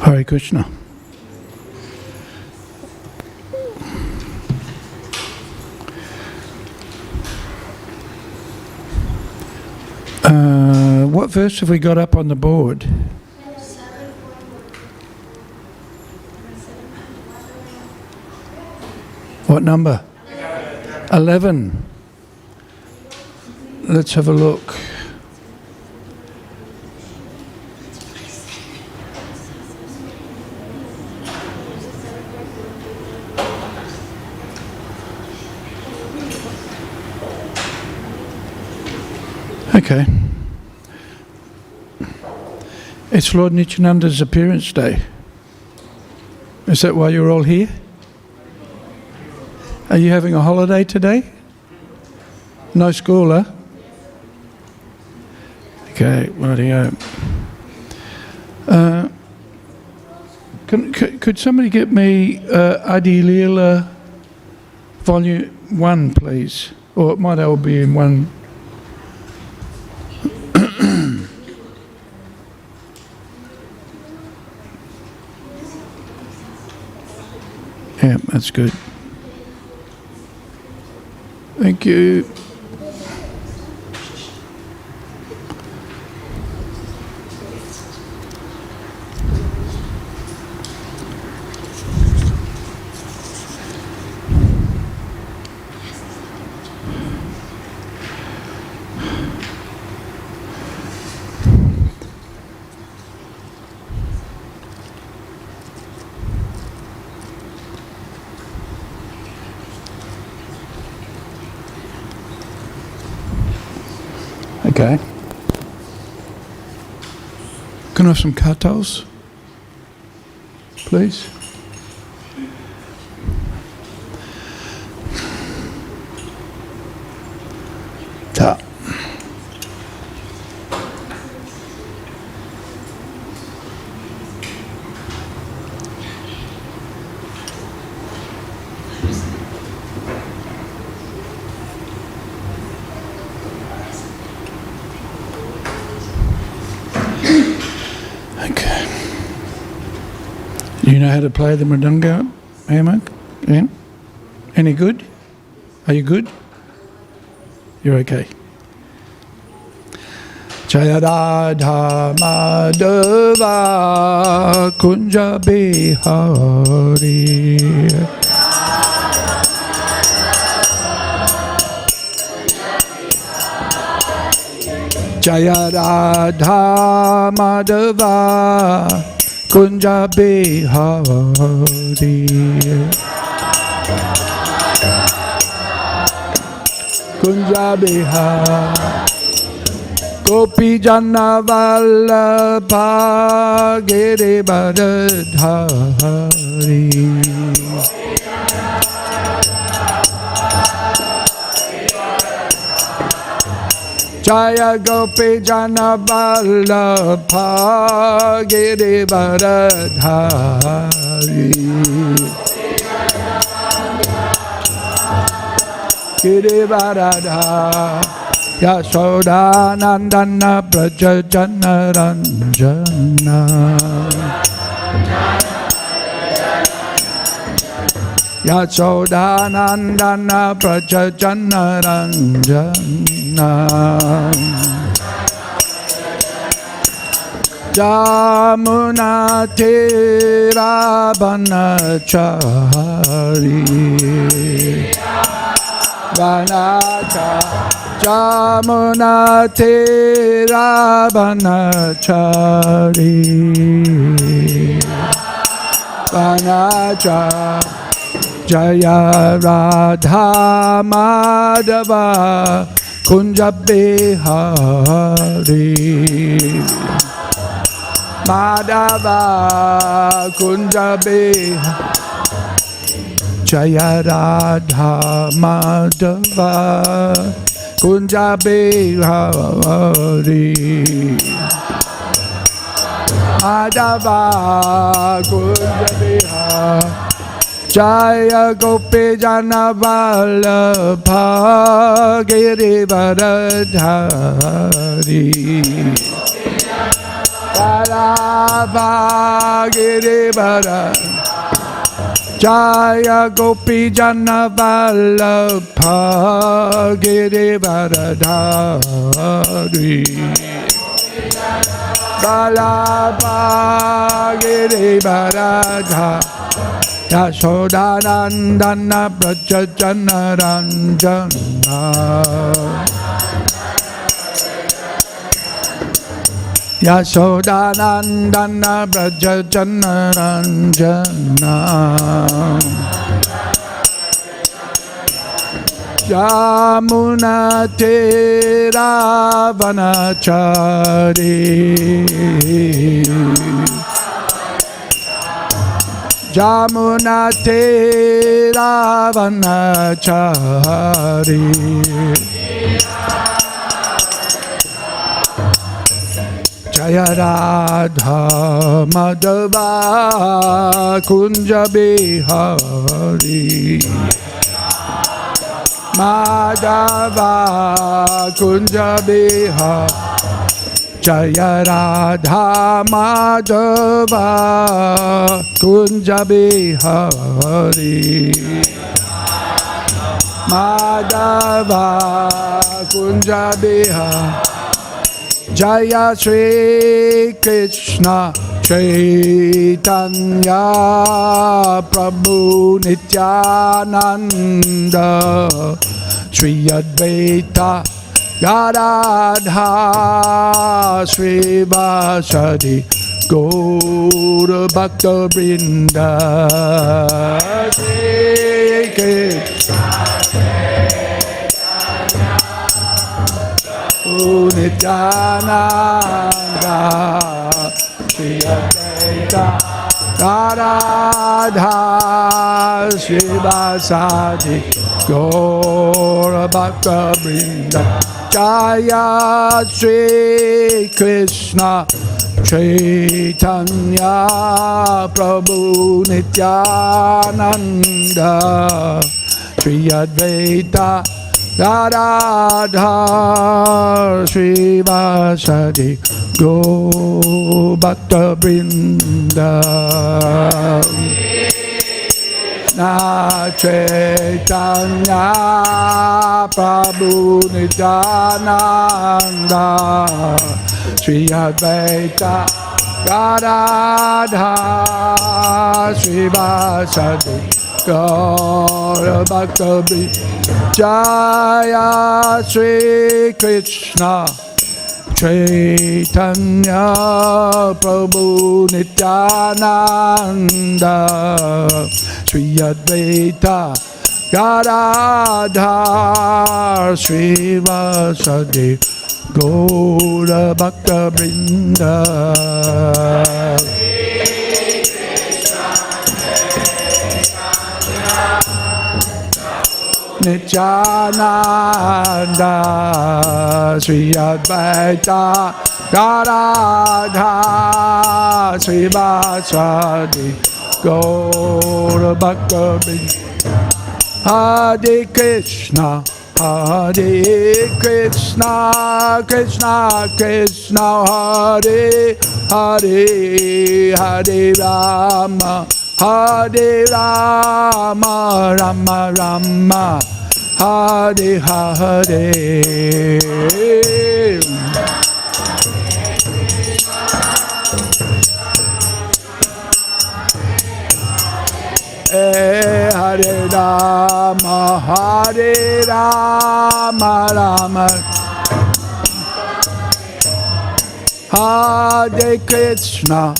Hare Krishna. What verse have we got up on the board? What number? 11. Let's have a look. Okay. It's Lord Nityananda's appearance day. Is that why you're all here? Are you having a holiday today? No school, huh? Okay, rightio. Could somebody get me Adi Leela Volume 1, please? Or it might all be in one. Yeah, that's good. Thank you. Okay. Can I have some katos, please? Ta. Do you know how to play the mridanga, Hemant? Yeah? Any good? Are you good? You're okay. Jaya Radha Madhava Kunja Bihari Jaya Radha Madhava Kunja Bihari Kunja Bihari Gopi Jana Vallabha Girivardhari Jaya Gopi Jana Vallabha Girivardhari Girivardhari Yashoda Nandana Praja Jana Ranjana Yashoda Nandana Praja Jana Ranjana Jamuna Tera Banachari Banachari Jamuna Tera Banachari Banachari Jaya Radha Madhava Kunja Bihari Madhava Kunja Bihari Jaya Radha Madhava Kunja Bihari Madhava Kunja Bihari Jaya Gopi Jana Vallabha Girivardhari Radha Girivara Jaya Gopi Jana Vallabha Girivara Dhari Vallabha Girivara Dhari Yashodanandana Braja Jana Ranjana Yashodanandana Braja Jana Ranjana Yamuna Tera Vanachari Jamuna Tera Vanachari Jaya Radha Madhava Kunja Bihari Madhava Kunja Bihari Jaya Radha Madhava Kunja Bihari Madhava Kunja Bihari Jaya Shri Krishna Chaitanya Prabhu Nityananda Shri Advaita Gadadha Srivasadi Gaura Bhakta Vrinda Shri Krishna Nityananda Shri Advaita Gadadha Srivasadi Gaura Bhakta Vrinda Jaya Shri Krishna Chaitanya Prabhu Nityananda Shri Advaita Gadadha Srivasadi Gaura Bhakta Vrinda Na Chaitanya Prabhu Nityananda Shri Advaita Gadadha Srivasadi Gaura Bhakta Vrinda Jaya Shri Krishna Chaitanya Prabhu Nityananda Shri Advaita Gadadha Srivasadi Gaura Bhakta Vrinda Nityananda Shri Advaita Gadadha Srivasadi Gaura Bhakta Vrinda Hare Krishna Hare Krishna Krishna Krishna Hare Hare Hare Rama Hare Rama Rama Rama Hare Hare Hare Rama Hare Rama Rama Hare Krishna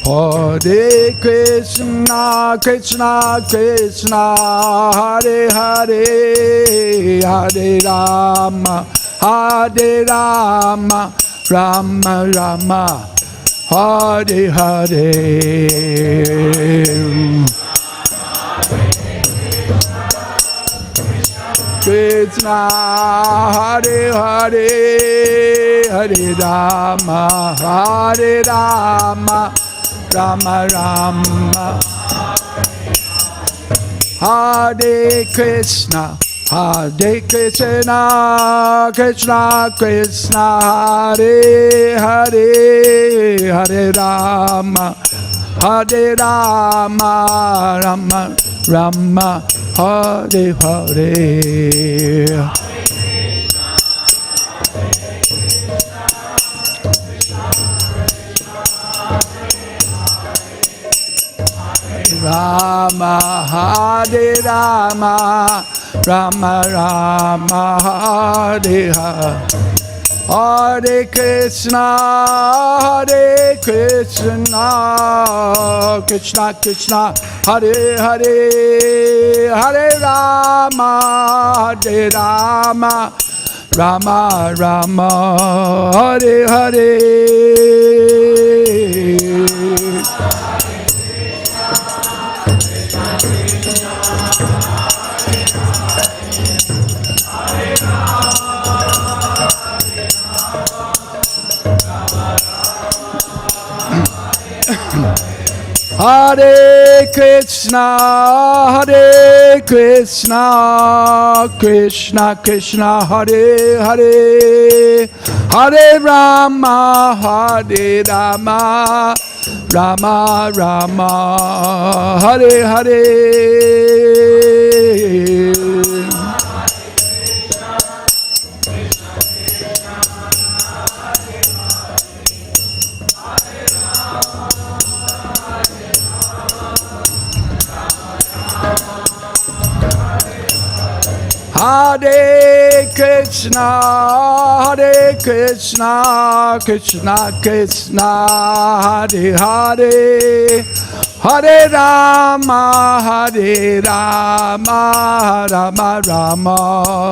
Hare Krishna Krishna Krishna Hare Hare Hare Rama Rama Rama Hare Hare Krishna Hare Hare Hare Rama Rama Rama Hare Krishna Hare Krishna, Krishna Krishna, Hare Hare, Hare Rama, Hare Rama, Rama Rama, Hare Hare. Rama, Hare Rama, Rama Rama, Hare Hare. Hare Krishna, Krishna Krishna, Hare Hare, Hare Rama, Hare Rama, Rama Rama, Hare Hare. Hare Krishna, Krishna Krishna, Hare Hare, Hare Rama, Hare Rama, Rama Rama, Hare Hare. Hare Krishna, Krishna Krishna, Hare Hare, Hare Rama, Hare Rama, Rama Rama,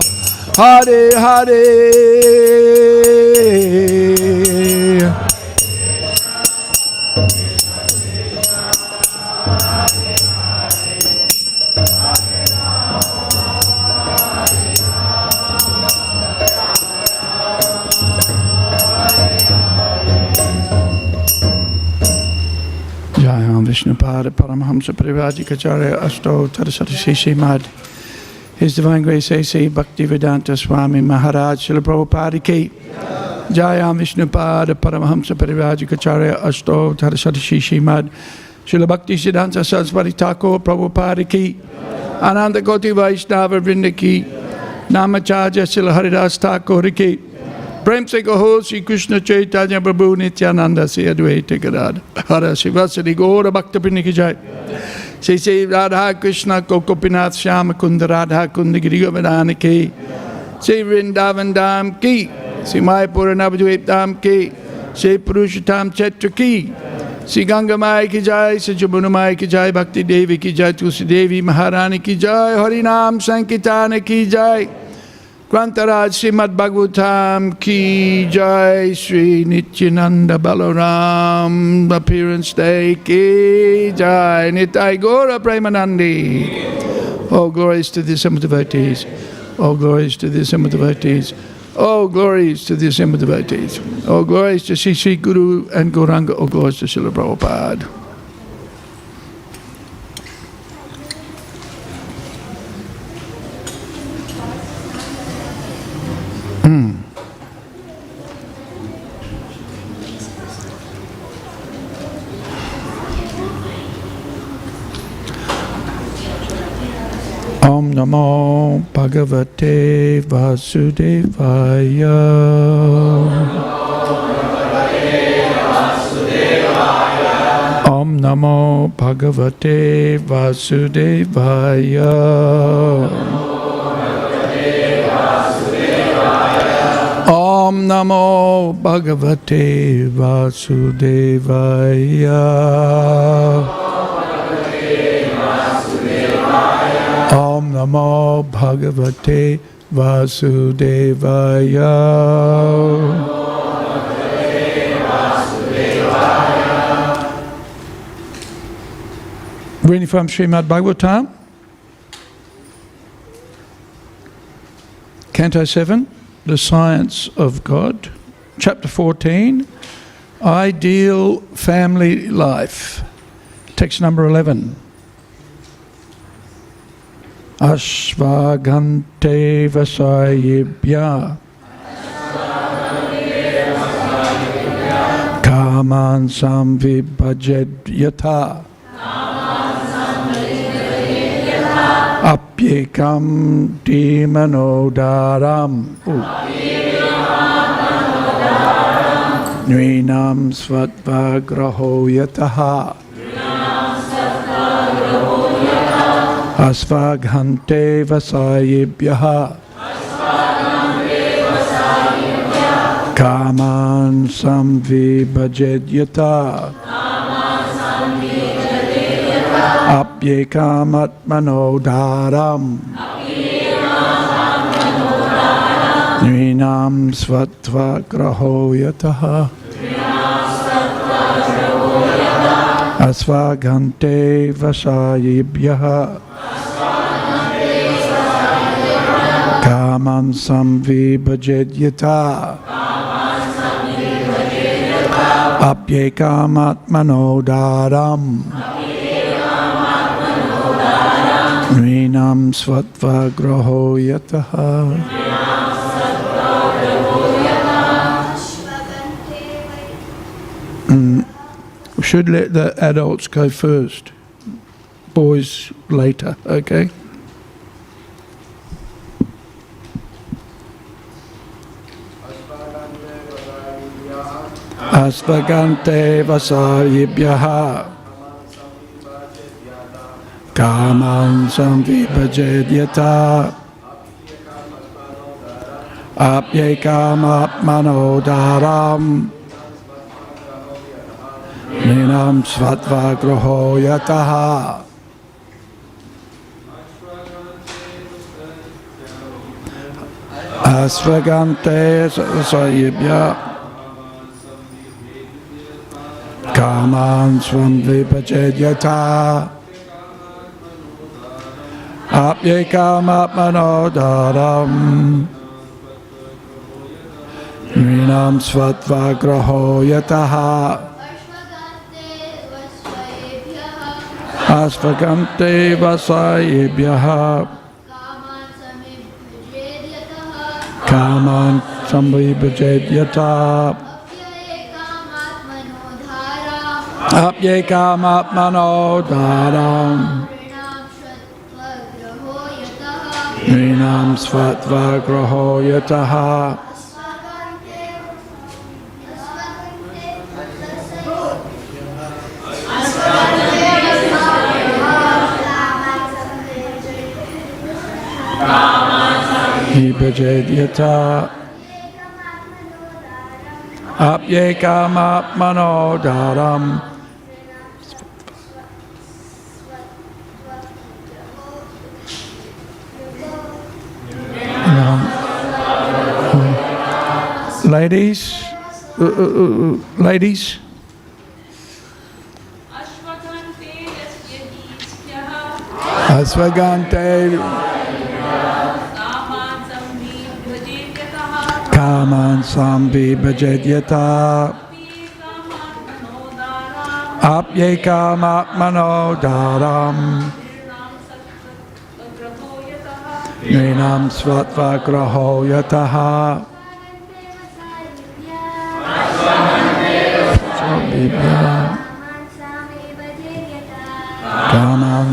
Hare Hare. Vishnupada Paramahamsa Parivajikacharya Ashto Tarasati Śrīmad His Divine Grace A.C. Bhaktivedanta Swami Maharaj Srila Prabhupada ki Jayam Vishnupada Paramahamsa Parivajikacharya Ashto Tarasati Śrīmad Srila Bhaktivedanta Saraswati Thakur Prabhupada ki Ananda Koti Vaishnava Vrinda ki Namacharya Srila Haridas Thakur ki Prem se kaho Shri Krishna Chaitanya Prabhu Nityananda Se Advaita Gadadhara Hara Srivasadi Gaura Bhaktapini ki jai. Shri Radha Krishna Kokopinath Shyama Kunda Radha Kunda Giri Govardhana ki. Shri Vrindavan Dham ki. Shri Mayapura Navadvip Dham ki. Shri Purushottam Kshetra ki. Shri Ganga Mai ki jai. Shri Jamuna Mai ki jai. Bhakti Devi ki jai. Tulsi Devi Maharani ki jai. Harinam Sankirtana ki jai. Grantaraj Śrīmad Bhāgavatam ki jai. Sri Nityananda Balaram Appearance Day ki jai. Nitai Gaura Premanandi. All glories to the assembled devotees. All glories to the assembled devotees. All glories to the assembled devotees. All glories to Sri Sri Guru and Gauranga. All glories to Srila Prabhupada. Om Namo Bhagavate Vasudevaya. Om Namo Bhagavate Vasudevaya. Om Namo Bhagavate Vasudevaya. Om Namo Bhagavate Vasudevaya. Reading from Śrīmad Bhāgavatam, Canto 7, The Science of God, Chapter 14, Ideal Family Life, text number 11. Ashvagante vasayibhya Kaman samvibhajedyata Apyekam dimanodaram Nrinam svatvagraho yataha Asvaghante vasayibhyaha Kaman samvibhajedyata Apyekamatmanodaram Nrinam svatvagraho yataha Asvaghante vasayibhyaha Kaman samvibhajedyata Apyekamatmanodaram Nrinam svatvagraho yataha. We should let the adults go first, boys later, okay? Asvagante vasayibhyaha Kaman samvibhajedyata Apyekamatmanodaram Nrinam svatvagraho yataha Asvagante vasayibhyaha Kaman samvibhajedyata Apyekamatmanodaram Nrinam svatvagraho yataha Asvagante vasayibhyaha Kaman samvibhajedyata Apyekamatmanodaram Nrinam svatvagraho yataha Vibhajedyata Apyekamatmanodaram. Ladies, ladies. Asvagante Kaman samvibhajedyata Apyekamatmanodaram Nrinam svatvagraho yataha Kaman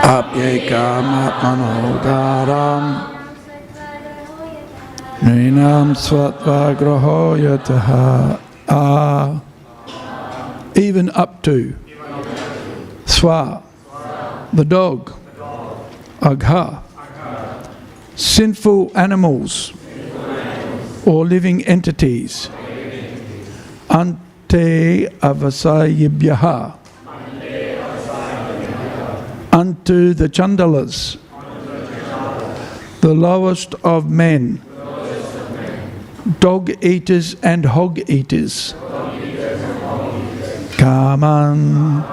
Apyekamatmanodaram Nrinam svatvagraho yataha. Even up to Swa, the dog, Agha, sinful animals or living entities, Ante avasayibhyaha, unto the Chandalas, the lowest of men, dog eaters and hog eaters, Kaman,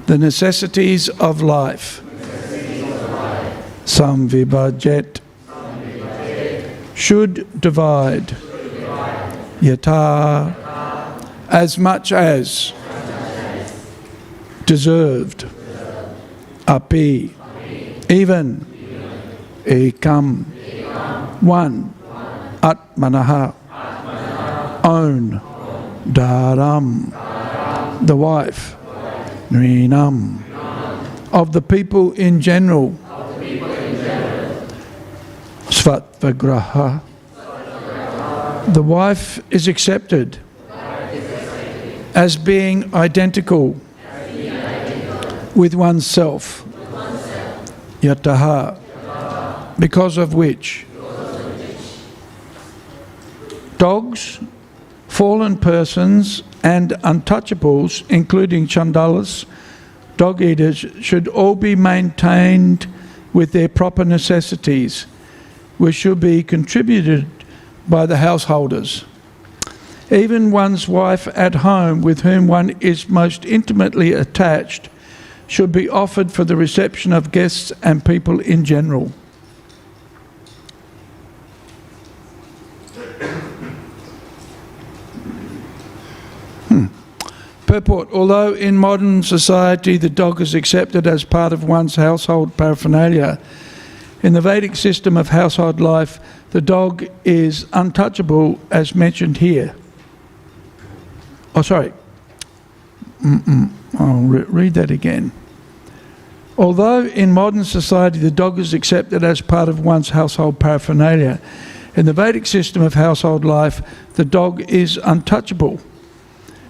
the necessities of life, Samvibhajet, should divide, Yata, as much as, deserved. Api, even. Ekam, one. Atmanaha, own. Dharam, the wife. Nrinam, of the people in general. Svatvagraha, the wife is accepted as being identical with oneself. Yataha, because of which dogs, fallen persons and untouchables, including chandalas, dog eaters, should all be maintained with their proper necessities, which should be contributed by the householders. Even one's wife at home, with whom one is most intimately attached, should be offered for the reception of guests and people in general. Purport. Although in modern society the dog is accepted as part of one's household paraphernalia, in the Vedic system of household life, the dog is untouchable as mentioned here. Oh, sorry. I'll read that again. Although in modern society the dog is accepted as part of one's household paraphernalia, in the Vedic system of household life, the dog is untouchable.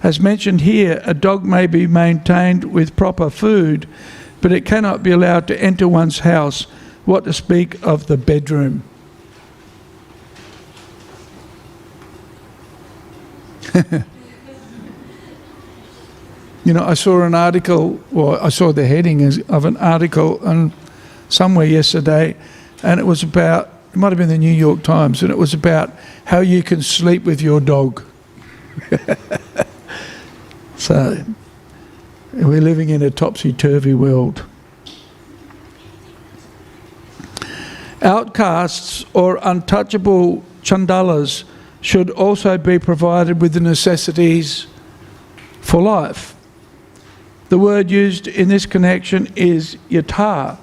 As mentioned here, a dog may be maintained with proper food, but it cannot be allowed to enter one's house, what to speak of the bedroom. You know, I saw an article, or I saw the heading of an article somewhere yesterday, and it was about, it might have been the New York Times, and it was about how you can sleep with your dog. So, we're living in a topsy-turvy world. Outcasts or untouchable chandalas should also be provided with the necessities for life. The word used in this connection is yatha,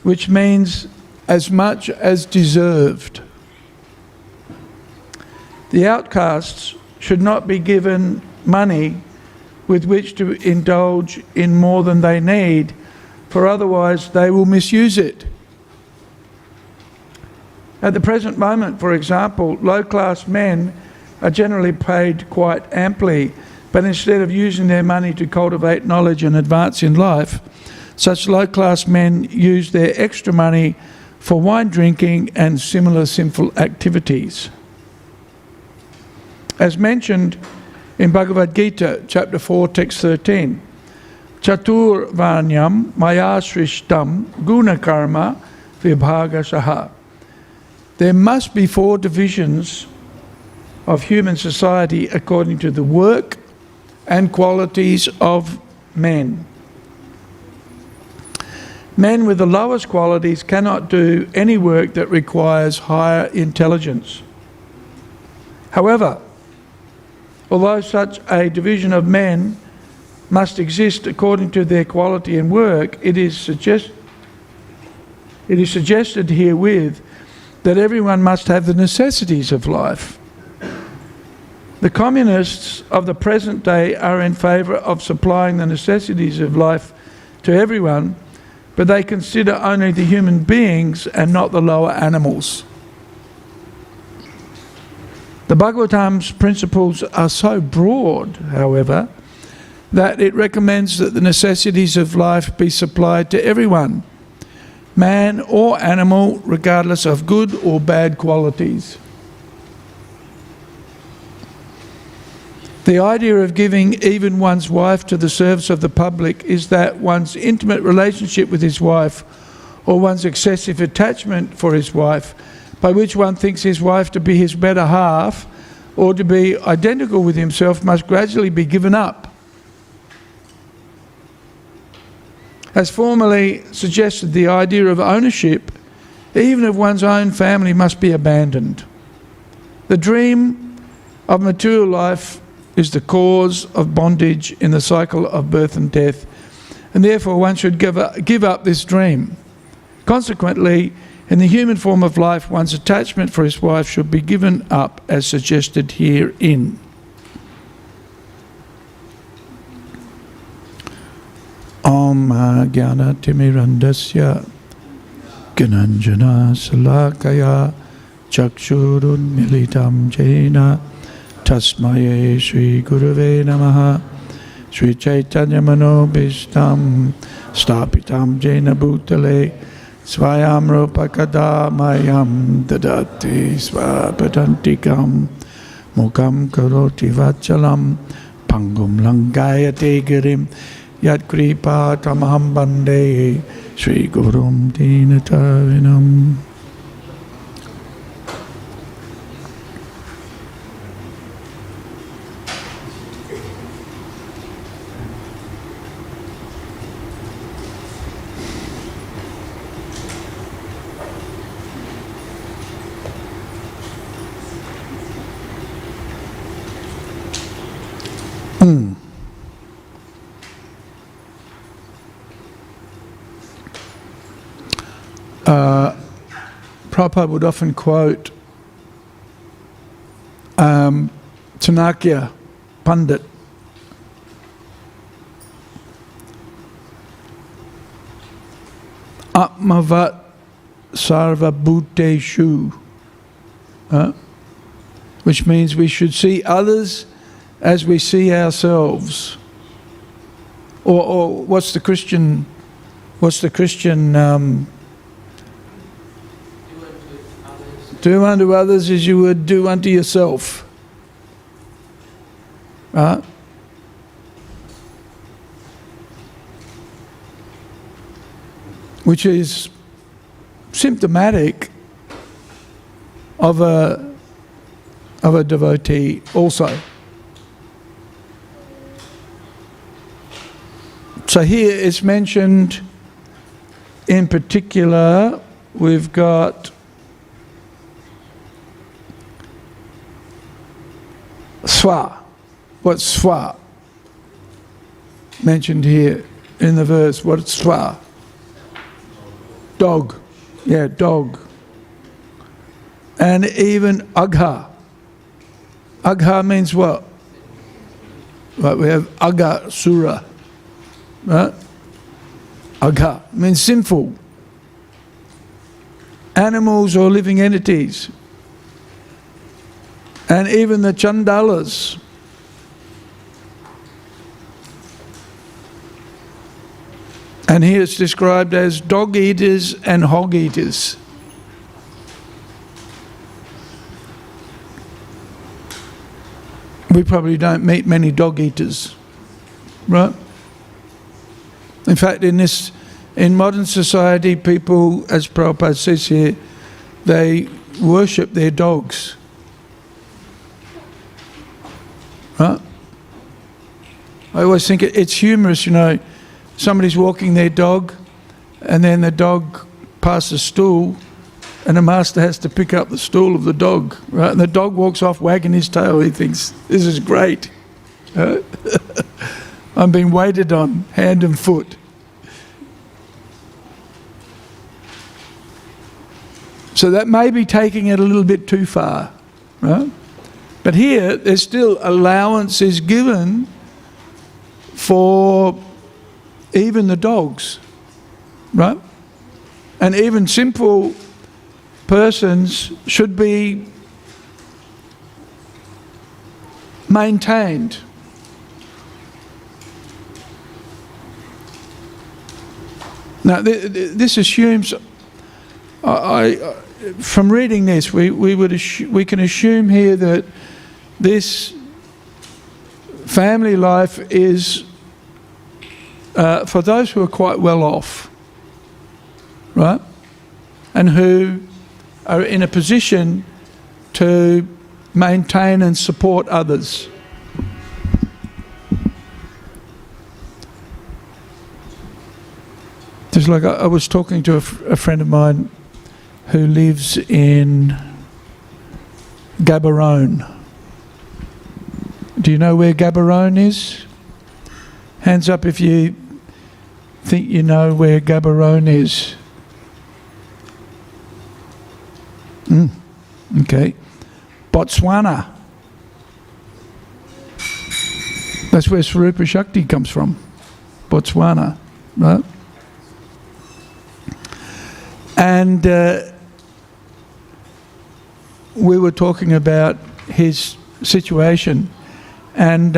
which means as much as deserved. The outcasts should not be given money with which to indulge in more than they need, for otherwise they will misuse it. At the present moment, for example, low-class men are generally paid quite amply, but instead of using their money to cultivate knowledge and advance in life, such low-class men use their extra money for wine drinking and similar sinful activities. As mentioned in Bhagavad Gita, chapter 4, text 13, Chatur Vanyam Maya Shrishtam Guna Karma Vibhagashaha. There must be 4 divisions of human society according to the work and qualities of men. Men with the lowest qualities cannot do any work that requires higher intelligence. However, although such a division of men must exist according to their quality and work, it is suggested herewith that everyone must have the necessities of life. The communists of the present day are in favour of supplying the necessities of life to everyone, but they consider only the human beings and not the lower animals. The Bhagavatam's principles are so broad, however, that it recommends that the necessities of life be supplied to everyone, man or animal, regardless of good or bad qualities. The idea of giving even one's wife to the service of the public is that one's intimate relationship with his wife, or one's excessive attachment for his wife, by which one thinks his wife to be his better half or to be identical with himself, must gradually be given up. As formerly suggested, the idea of ownership, even of one's own family, must be abandoned. The dream of material life is the cause of bondage in the cycle of birth and death, and therefore one should give up this dream. Consequently, in the human form of life, one's attachment for his wife should be given up as suggested herein. Om Jnana Timirandasya Gyananjana Salakaya Chakshurun Militam Jena Tasmaye Shri Gurave Namaha Sri Chaitanya Manobhishtam Stapitam Jena Bhutale Swayam Rupa Kadamayam Dadati Swapadantikam Mukam Karoti Vachalam Pangum Langayate Girim Yat Kripa Tamaham Bande Sri Gurum Dinatavinam. Prabhupada would often quote Chanakya Pandit. Atmavat sarva bhuteshu, which means we should see others as we see ourselves. Or what's the Christian do unto others as you would do unto yourself. Right? Which is symptomatic of a devotee also. So here it's mentioned in particular, we've got swa. What's swa? Mentioned here in the verse. What's swa? Dog. Yeah, dog. And even agha. Agha means what? Right, we have agha sura. Right? Agha means sinful. Animals or living entities. And even the chandalas. And here it's described as dog eaters and hog eaters. We probably don't meet many dog eaters, right? In fact, in modern society, people, as Prabhupada says here, they worship their dogs. Right? I always think it's humorous, somebody's walking their dog and then the dog passes a stool and the master has to pick up the stool of the dog, right? And the dog walks off wagging his tail. He thinks, this is great. Right? I'm being waited on hand and foot. So that may be taking it a little bit too far, right? But here, there's still allowances given for even the dogs, right? And even simple persons should be maintained. Now, this assumes, from reading this, we can assume here that this family life is for those who are quite well off, right? And who are in a position to maintain and support others. Just like I was talking to a friend of mine who lives in Gaborone. Do you know where Gaborone is? Hands up if you think you know where Gaborone is? Okay. Botswana. That's where Swarupa Shakti comes from. Botswana, right? And we were talking about his situation, and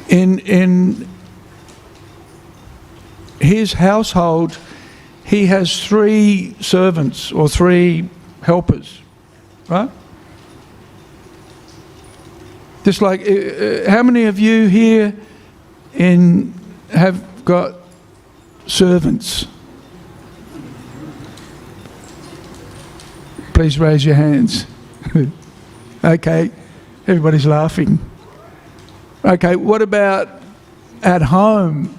in his household, he has 3 servants or 3 helpers, right? Just like, how many of you here have got servants? Please raise your hands. Okay, everybody's laughing. Okay, what about at home?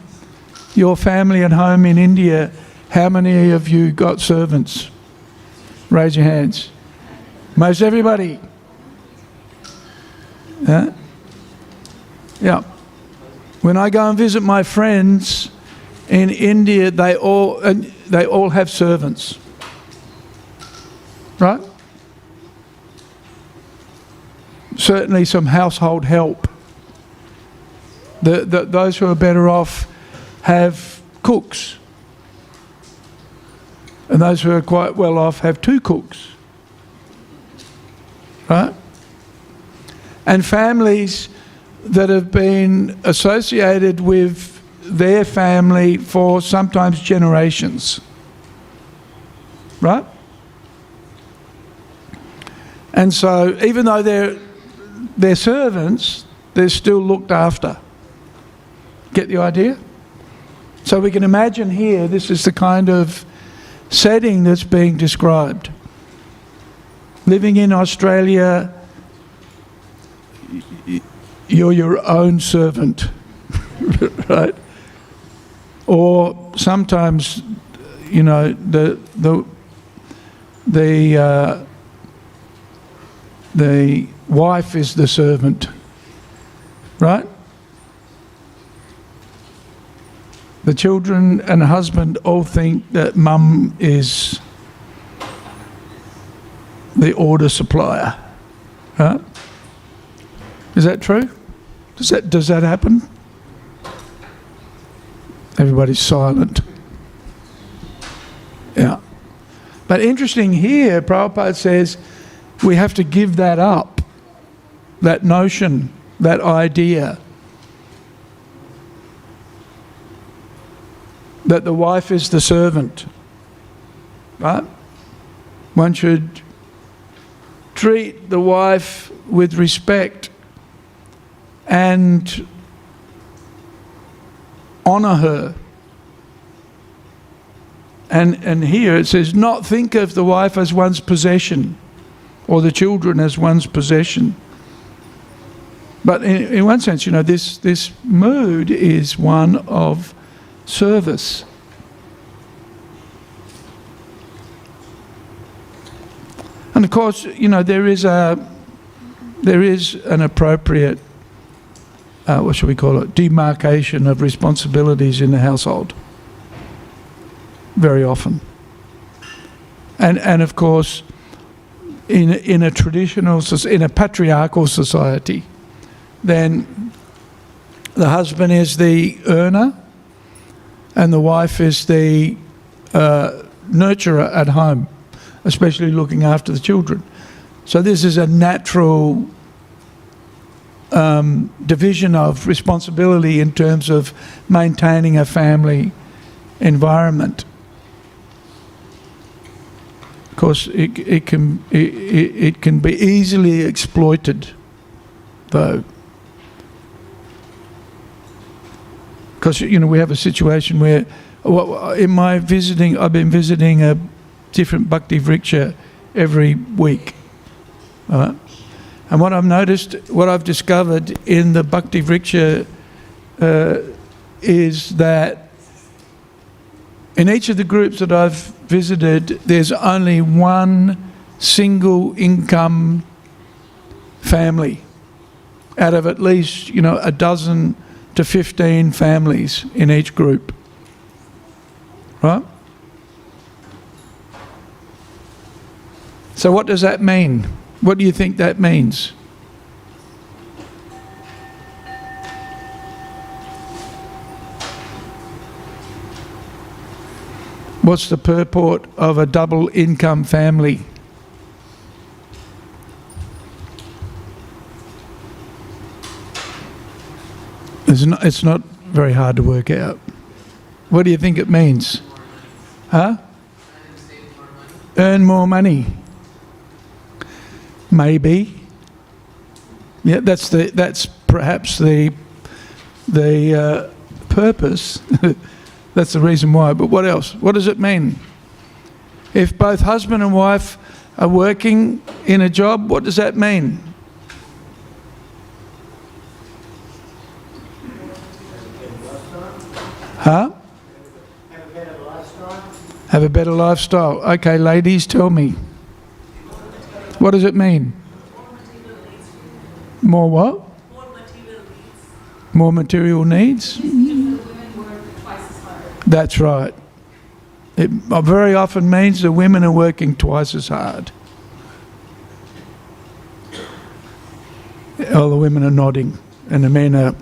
Your family at home in India, how many of you got servants? Raise your hands. Most everybody. Yeah. When I go and visit my friends in India, they all have servants. Right? Certainly some household help. Those who are better off have cooks. And those who are quite well off have 2 cooks. Right? And families that have been associated with their family for sometimes generations. Right? And so even though they're servants, they're still looked after. Get the idea? So we can imagine here, this is the kind of setting that's being described. Living in Australia, you're your own servant, right? Or sometimes, you know, the wife is the servant, right? The children and the husband all think that mum is the order supplier, right? Is that true? Does that happen? Everybody's silent. Yeah. But interesting here, Prabhupada says we have to give that up, that notion, that idea, that the wife is the servant, right? One should treat the wife with respect and honour her. And here it says, not think of the wife as one's possession or the children as one's possession. But in one sense, you know, this mood is one of service. And of course, you know, there is an appropriate, what shall we call it, demarcation of responsibilities in the household. Very often. And of course, in a patriarchal society, then the husband is the earner and the wife is the nurturer at home, especially looking after the children. So this is a natural division of responsibility in terms of maintaining a family environment. Of course, it can be easily exploited, though, because you know we have a situation where, in my visiting, I've been visiting a different Bhakti Vriksha every week, and what I've noticed, what I've discovered in the Bhakti Vriksha is that in each of the groups that I've visited, there's only one single income family out of at least, a dozen to 15 families in each group. Right? So what does that mean? What do you think that means? What's the purport of a double income family? It's not very hard to work out. What do you think it means? Huh? Earn more money. Maybe. Yeah, that's perhaps the purpose. That's the reason why. But what else? What does it mean? If both husband and wife are working in a job, what does that mean? Huh? Have a better lifestyle. Have a better lifestyle. Okay, ladies, tell me. What does it mean? More what? More material needs? That's right. It very often means the women are working twice as hard. All the women are nodding and the men are...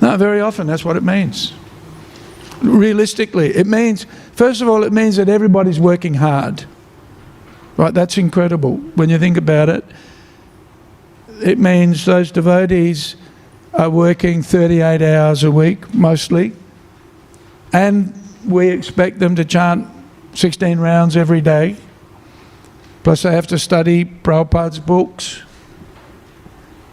No, very often that's what it means. Realistically, it means, first of all, it means that everybody's working hard. Right, that's incredible when you think about it. It means those devotees are working 38 hours a week, mostly, and we expect them to chant 16 rounds every day, plus they have to study Prabhupada's books.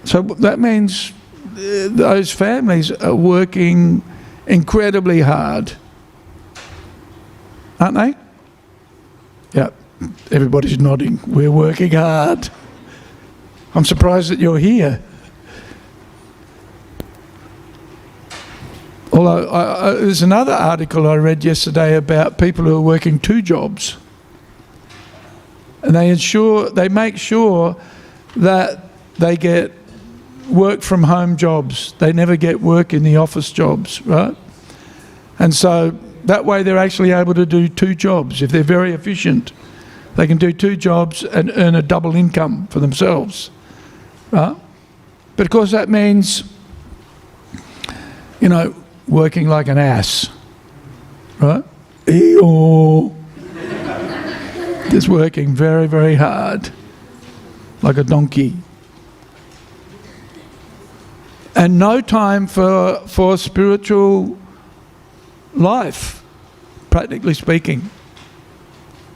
So that means those families are working incredibly hard, aren't they? Yeah, everybody's nodding. We're working hard. I'm surprised that you're here. Although there's another article I read yesterday about people who are working 2 jobs, and they make sure that they get work from home jobs. They never get work in the office jobs, right? And so that way they're actually able to do 2 jobs. If they're very efficient, they can do 2 jobs and earn a double income for themselves, right? But of course that means, working like an ass, right? Just working very, very hard, like a donkey. And no time for spiritual life, practically speaking.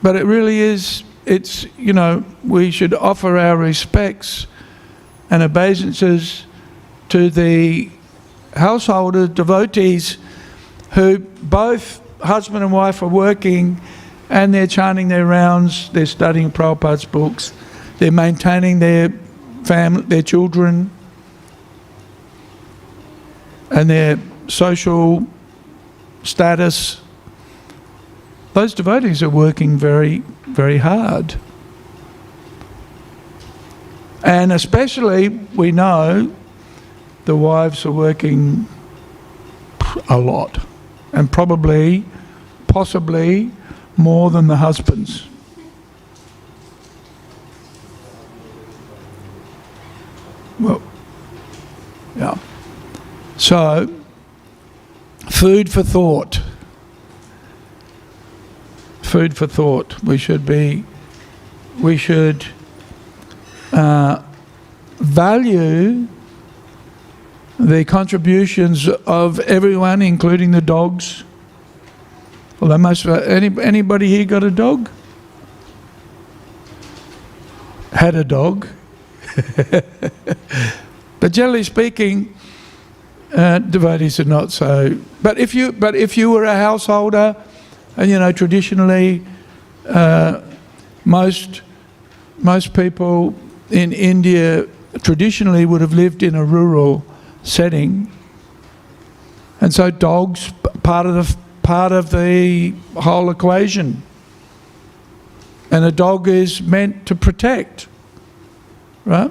But it really is, we should offer our respects and obeisances to the householder devotees who both husband and wife are working and they're chanting their rounds, they're studying Prabhupada's books, they're maintaining their family, their children, and their social status. Those devotees are working very, very hard. And especially, we know, the wives are working a lot, and possibly more than the husbands. Well, yeah. So, food for thought. Food for thought. We should value the contributions of everyone, including the dogs. Although anybody here got a dog? Had a dog? But generally speaking, devotees are not so. But if you were a householder, and traditionally, most people in India traditionally would have lived in a rural setting, and so dogs part of the whole equation, and a dog is meant to protect. right?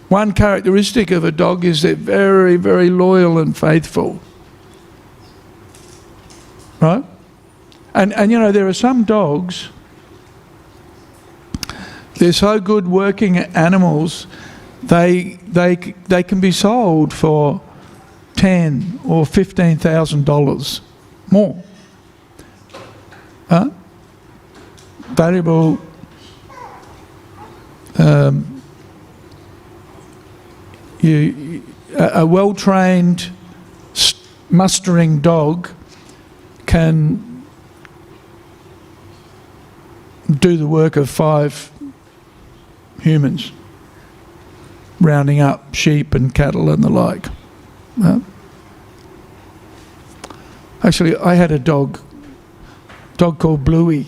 One characteristic of a dog is they're very, very loyal and faithful, right? And you know, there are some dogs, they're so good working animals, they can be sold for $10,000 or $15,000 more. Valuable a well-trained mustering dog can do the work of 5 humans, rounding up sheep and cattle and the like. Actually, I had a dog called Bluey,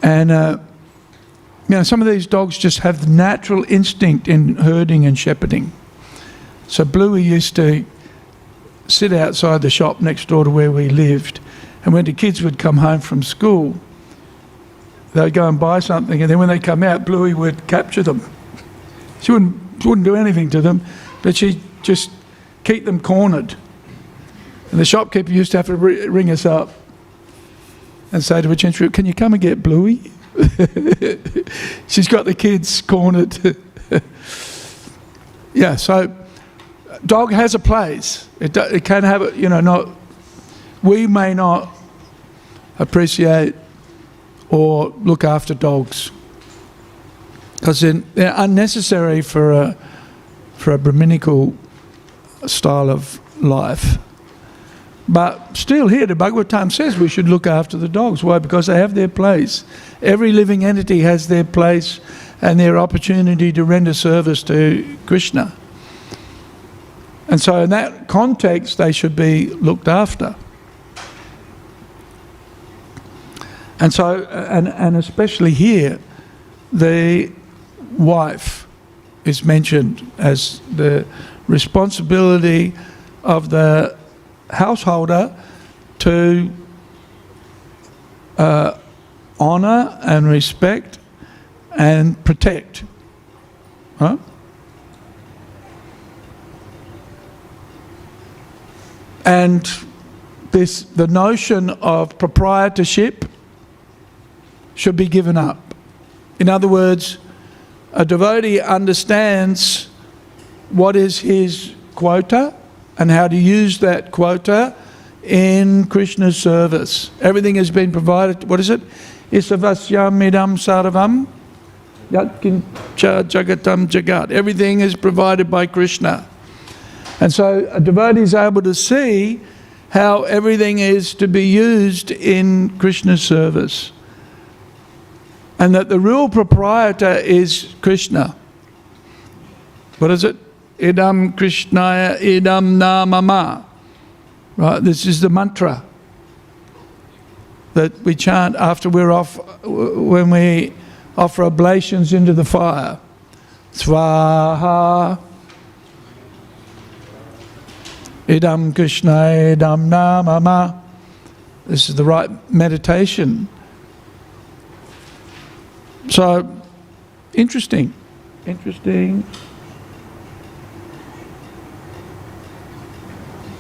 and you know, some of these dogs just have the natural instinct in herding and shepherding. So Bluey used to sit outside the shop next door to where we lived, and when the kids would come home from school, they'd go and buy something, and then when they come out, Bluey would capture them. She wouldn't do anything to them, but she'd just keep them cornered. And the shopkeeper used to have to ring us up and say to her, "Can you come and get Bluey?" She's got the kids cornered. Yeah, so dog has a place. It can have it, you know, we may not appreciate or look after dogs because they're unnecessary for a Brahminical style of life. But still here, the Bhagavatam says we should look after the dogs. Why? Because they have their place. Every living entity has their place and their opportunity to render service to Krishna. And so in that context, they should be looked after. And so, and especially here, the wife is mentioned as the responsibility of the householder to honour and respect and protect. Huh? And the notion of proprietorship should be given up. In other words, a devotee understands what is his quota and how to use that quota in Krishna's service. Everything has been provided. What is it? Isavasyam idam sarvam yatkincha jagatam jagat. Everything is provided by Krishna. And so a devotee is able to see how everything is to be used in Krishna's service. And that the real proprietor is Krishna. What is it? Idam Krishnaya idam namama. Right, this is the mantra that we chant after we're off, when we offer oblations into the fire. Swaha. Idam Krishnaya idam namama. This is the right meditation. So, interesting.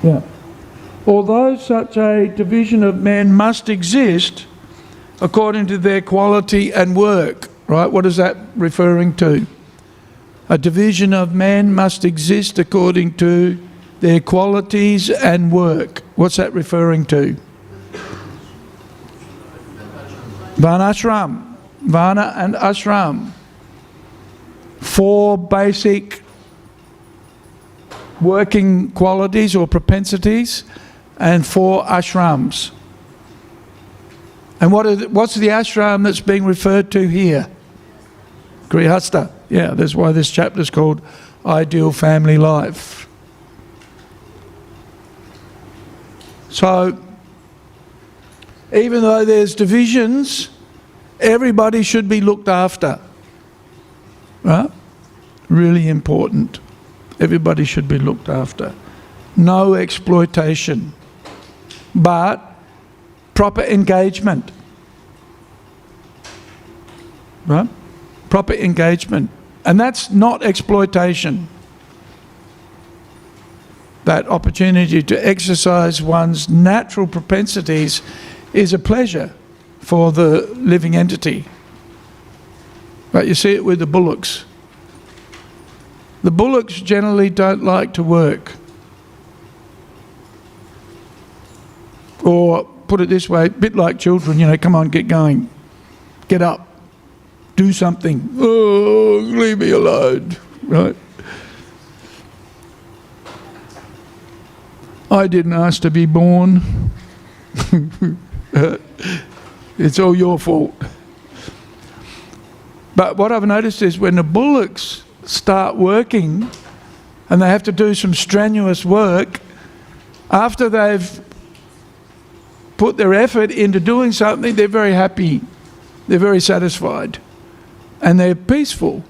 Yeah. Although such a division of men must exist according to their quality and work, right? What is that referring to? A division of men must exist according to their qualities and work. What's that referring to? Varnashram. Varna and ashram. 4 basic working qualities or propensities and 4 ashrams. And what's the ashram that's being referred to here? Grihastha. Yeah, that's why this chapter is called Ideal Family Life. So, even though there's divisions, everybody should be looked after. Right? Really important. Everybody should be looked after. No exploitation, but proper engagement. Right? proper engagement. And that's not exploitation. That opportunity to exercise one's natural propensities is a pleasure for the living entity. But you see it with the bullocks. The bullocks generally don't like to work. Or, put it this way, a bit like children, come on, get going. Get up. Do something. Oh, leave me alone. Right? I didn't ask to be born. It's all your fault. But what I've noticed is when the bullocks start working and they have to do some strenuous work, after they've put their effort into doing something, they're very happy, they're very satisfied, and they're peaceful.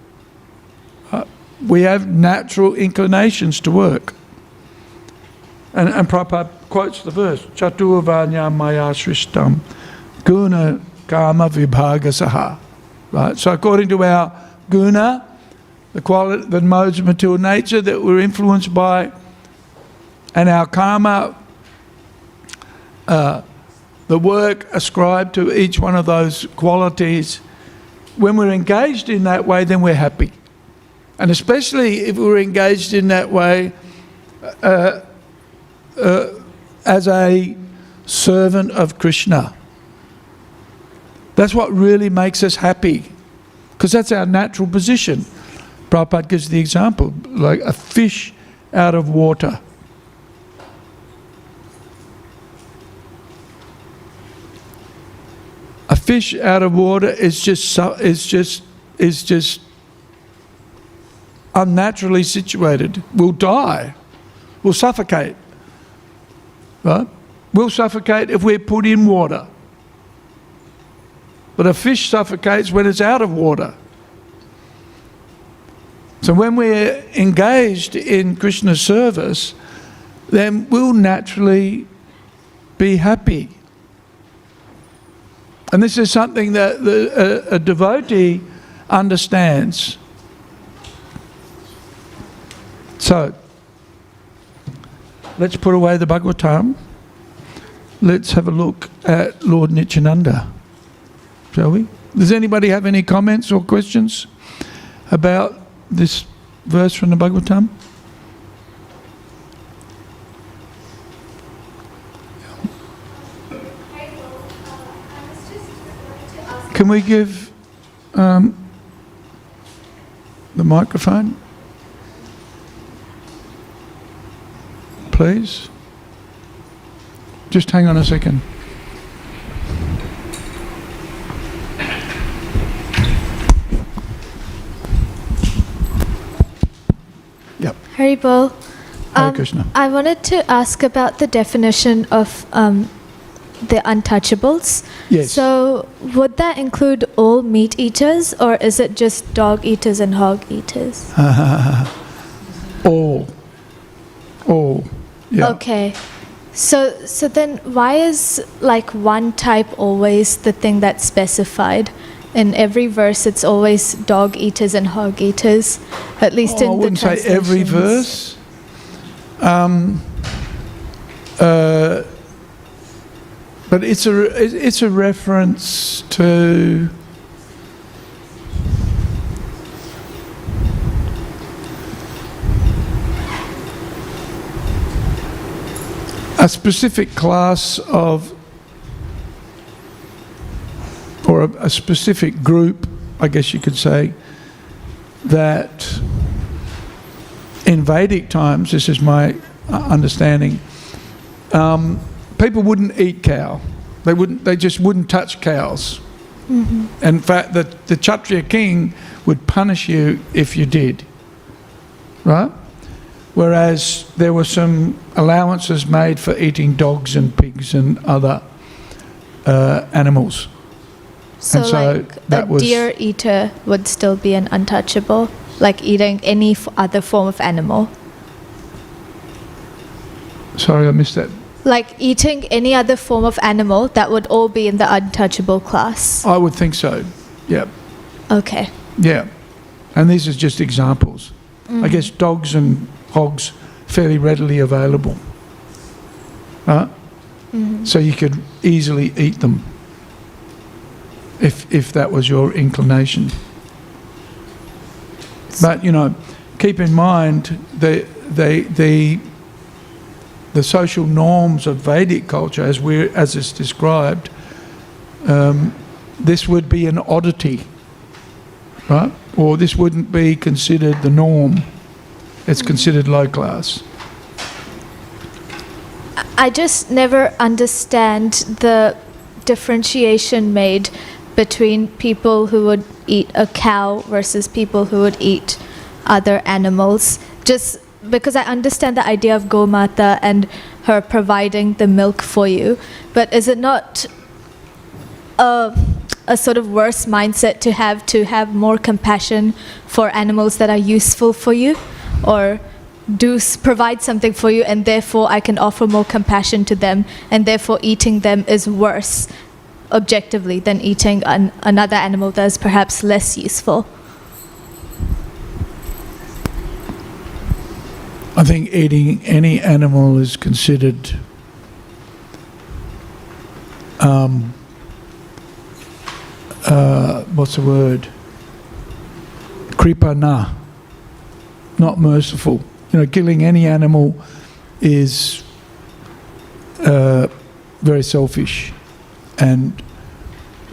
We have natural inclinations to work. And Prabhupada quotes the verse, Chaturvanya maya shrishtam guna kama vibhagasaha. Right? So according to our guna, the quality, the modes of material nature that we're influenced by, and our karma, the work ascribed to each one of those qualities, when we're engaged in that way, then we're happy. And especially if we're engaged in that way as a servant of Krishna. That's what really makes us happy, because that's our natural position. Prabhupada gives the example, like a fish out of water. A fish out of water is just unnaturally situated. Will die. Will suffocate. Right? We'll suffocate if we're put in water. But a fish suffocates when it's out of water. So when we're engaged in Krishna's service, then we'll naturally be happy. And this is something that a devotee understands. So, let's put away the Bhagavatam. Let's have a look at Lord Nityananda, shall we? Does anybody have any comments or questions about this verse from the Bhagavatam? Can we give the microphone, please? Just hang on a second. Yep. Haribol. Hare Krishna. I wanted to ask about the definition of the untouchables. Yes. So would that include all meat eaters, or is it just dog eaters and hog eaters? All. Yeah. Okay. So then why is like one type always the thing that's specified? In every verse it's always dog eaters and hog eaters, at least in the I wouldn't say every verse. But it's a reference to a specific class of, or a specific group, I guess you could say, that in Vedic times, this is my understanding, people wouldn't eat cow. They just wouldn't touch cows. Mm-hmm. In fact, the Kshatriya king would punish you if you did. Right? Whereas there were some allowances made for eating dogs and pigs and other animals. So, like a deer eater would still be an untouchable, like eating any other form of animal. Sorry, I missed that. Like eating any other form of animal, that would all be in the untouchable class. I would think so. Yeah. Okay. Yeah. And these are just examples. I guess dogs and hogs fairly readily available. Right? So you could easily eat them if that was your inclination. But, you know, keep in mind the social norms of Vedic culture as it's described, this would be an oddity, right? Or this wouldn't be considered the norm. It's considered low class. I just never understand the differentiation made between people who would eat a cow versus people who would eat other animals. Just because I understand the idea of Gomata and her providing the milk for you, but is it not a sort of worse mindset to have more compassion for animals that are useful for you, or provide something for you, and therefore I can offer more compassion to them, and therefore eating them is worse objectively than eating another animal that is perhaps less useful? I think eating any animal is considered what's the word? Kripana, not merciful. You know, killing any animal is very selfish and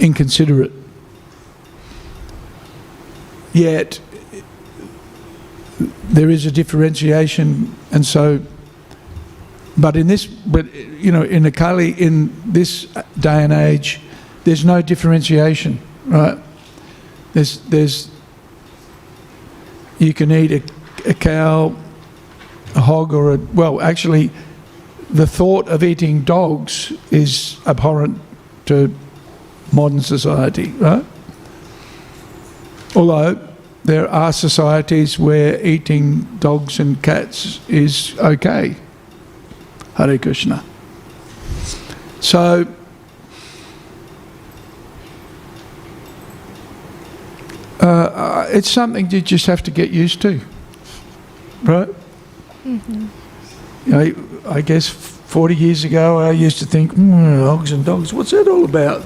inconsiderate. Yet there is a differentiation, and so. But in you know, in the Kali, in this day and age, there's no differentiation, right? There's you can eat a cow, a hog, or actually, the thought of eating dogs is abhorrent to modern society, right? Although there are societies where eating dogs and cats is okay. Hare Krishna. So, it's something you just have to get used to, right? You know, I guess 40 years ago I used to think, hogs and dogs, what's that all about?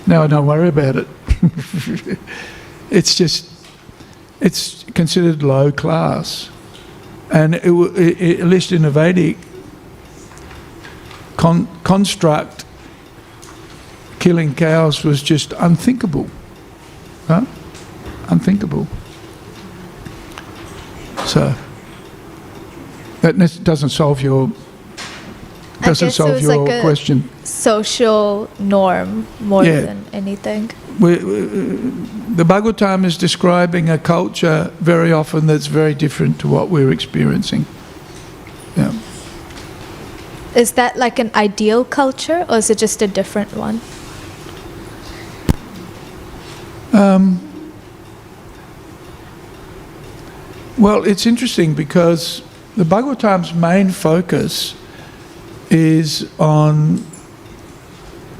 Now I don't worry about it. It's considered low class. And at least in the Vedic construct, killing cows was just unthinkable. Huh? Unthinkable. So that doesn't solve your question. Social norm more than anything. The Bhagavatam is describing a culture very often that's very different to what we're experiencing. Yeah. Is that like an ideal culture, or is it just a different one? Well, it's interesting because the Bhagavatam's main focus is on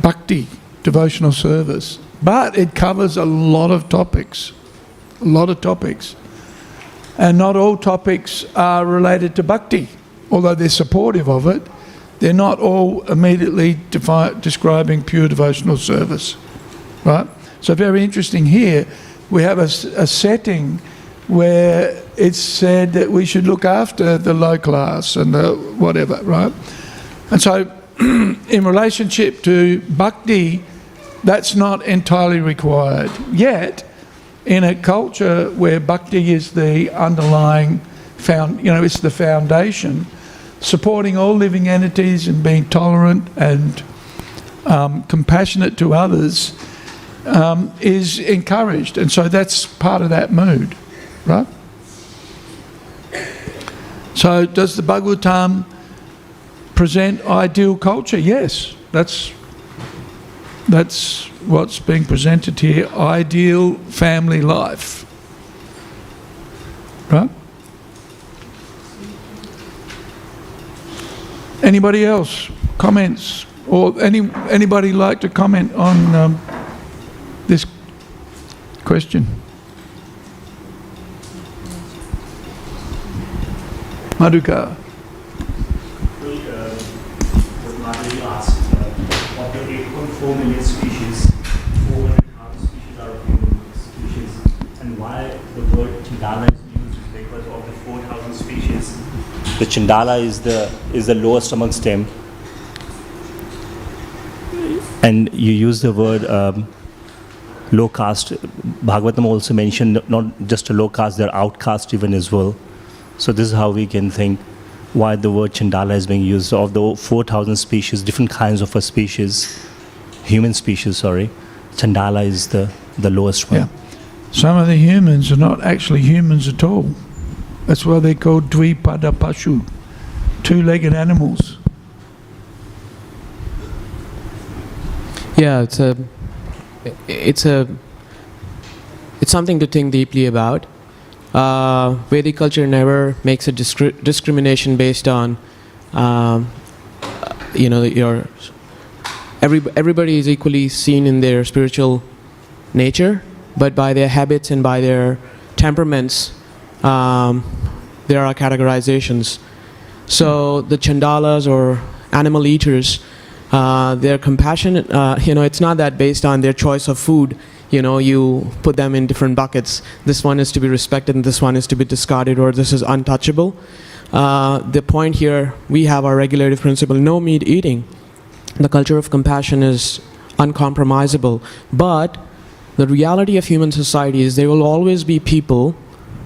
bhakti, devotional service, but it covers a lot of topics, and not all topics are related to bhakti, although they're supportive of it. They're not all immediately describing pure devotional service, right? So very interesting here, we have a setting where it's said that we should look after the low class and the whatever, right? And so in relationship to bhakti, that's not entirely required. Yet, in a culture where bhakti is the underlying, it's the foundation, supporting all living entities and being tolerant and compassionate to others is encouraged. And so that's part of that mood, right? So does the Bhagavatam present ideal culture? Yes, that's what's being presented here, ideal family life, right? Anybody else? Comments? Or anybody like to comment on this question? Madhuka. Madhuri asked, of the 8.4 million species, 400,000 species are of human species, and why the word Chandala is used is because of the 4,000 species. The Chandala is the lowest amongst them, and you use the word low caste. Bhagavatam also mentioned not just a low caste, they're outcast even as well. So this is how we can think why the word Chandala is being used. Of the 4,000 species, different kinds of a species, human species, sorry, Chandala is the lowest one. Yeah. Some of the humans are not actually humans at all. That's why they're called Dvipada Pashu, two-legged animals. Yeah, it's something to think deeply about. Vedic culture never makes a discrimination based on, everybody is equally seen in their spiritual nature, but by their habits and by their temperaments, there are categorizations. So the Chandalas or animal eaters, their compassion, it's not that based on their choice of food. You put them in different buckets. This one is to be respected and this one is to be discarded, or this is untouchable. The point here, we have our regulative principle, no meat eating. The culture of compassion is uncompromisable. But the reality of human society is there will always be people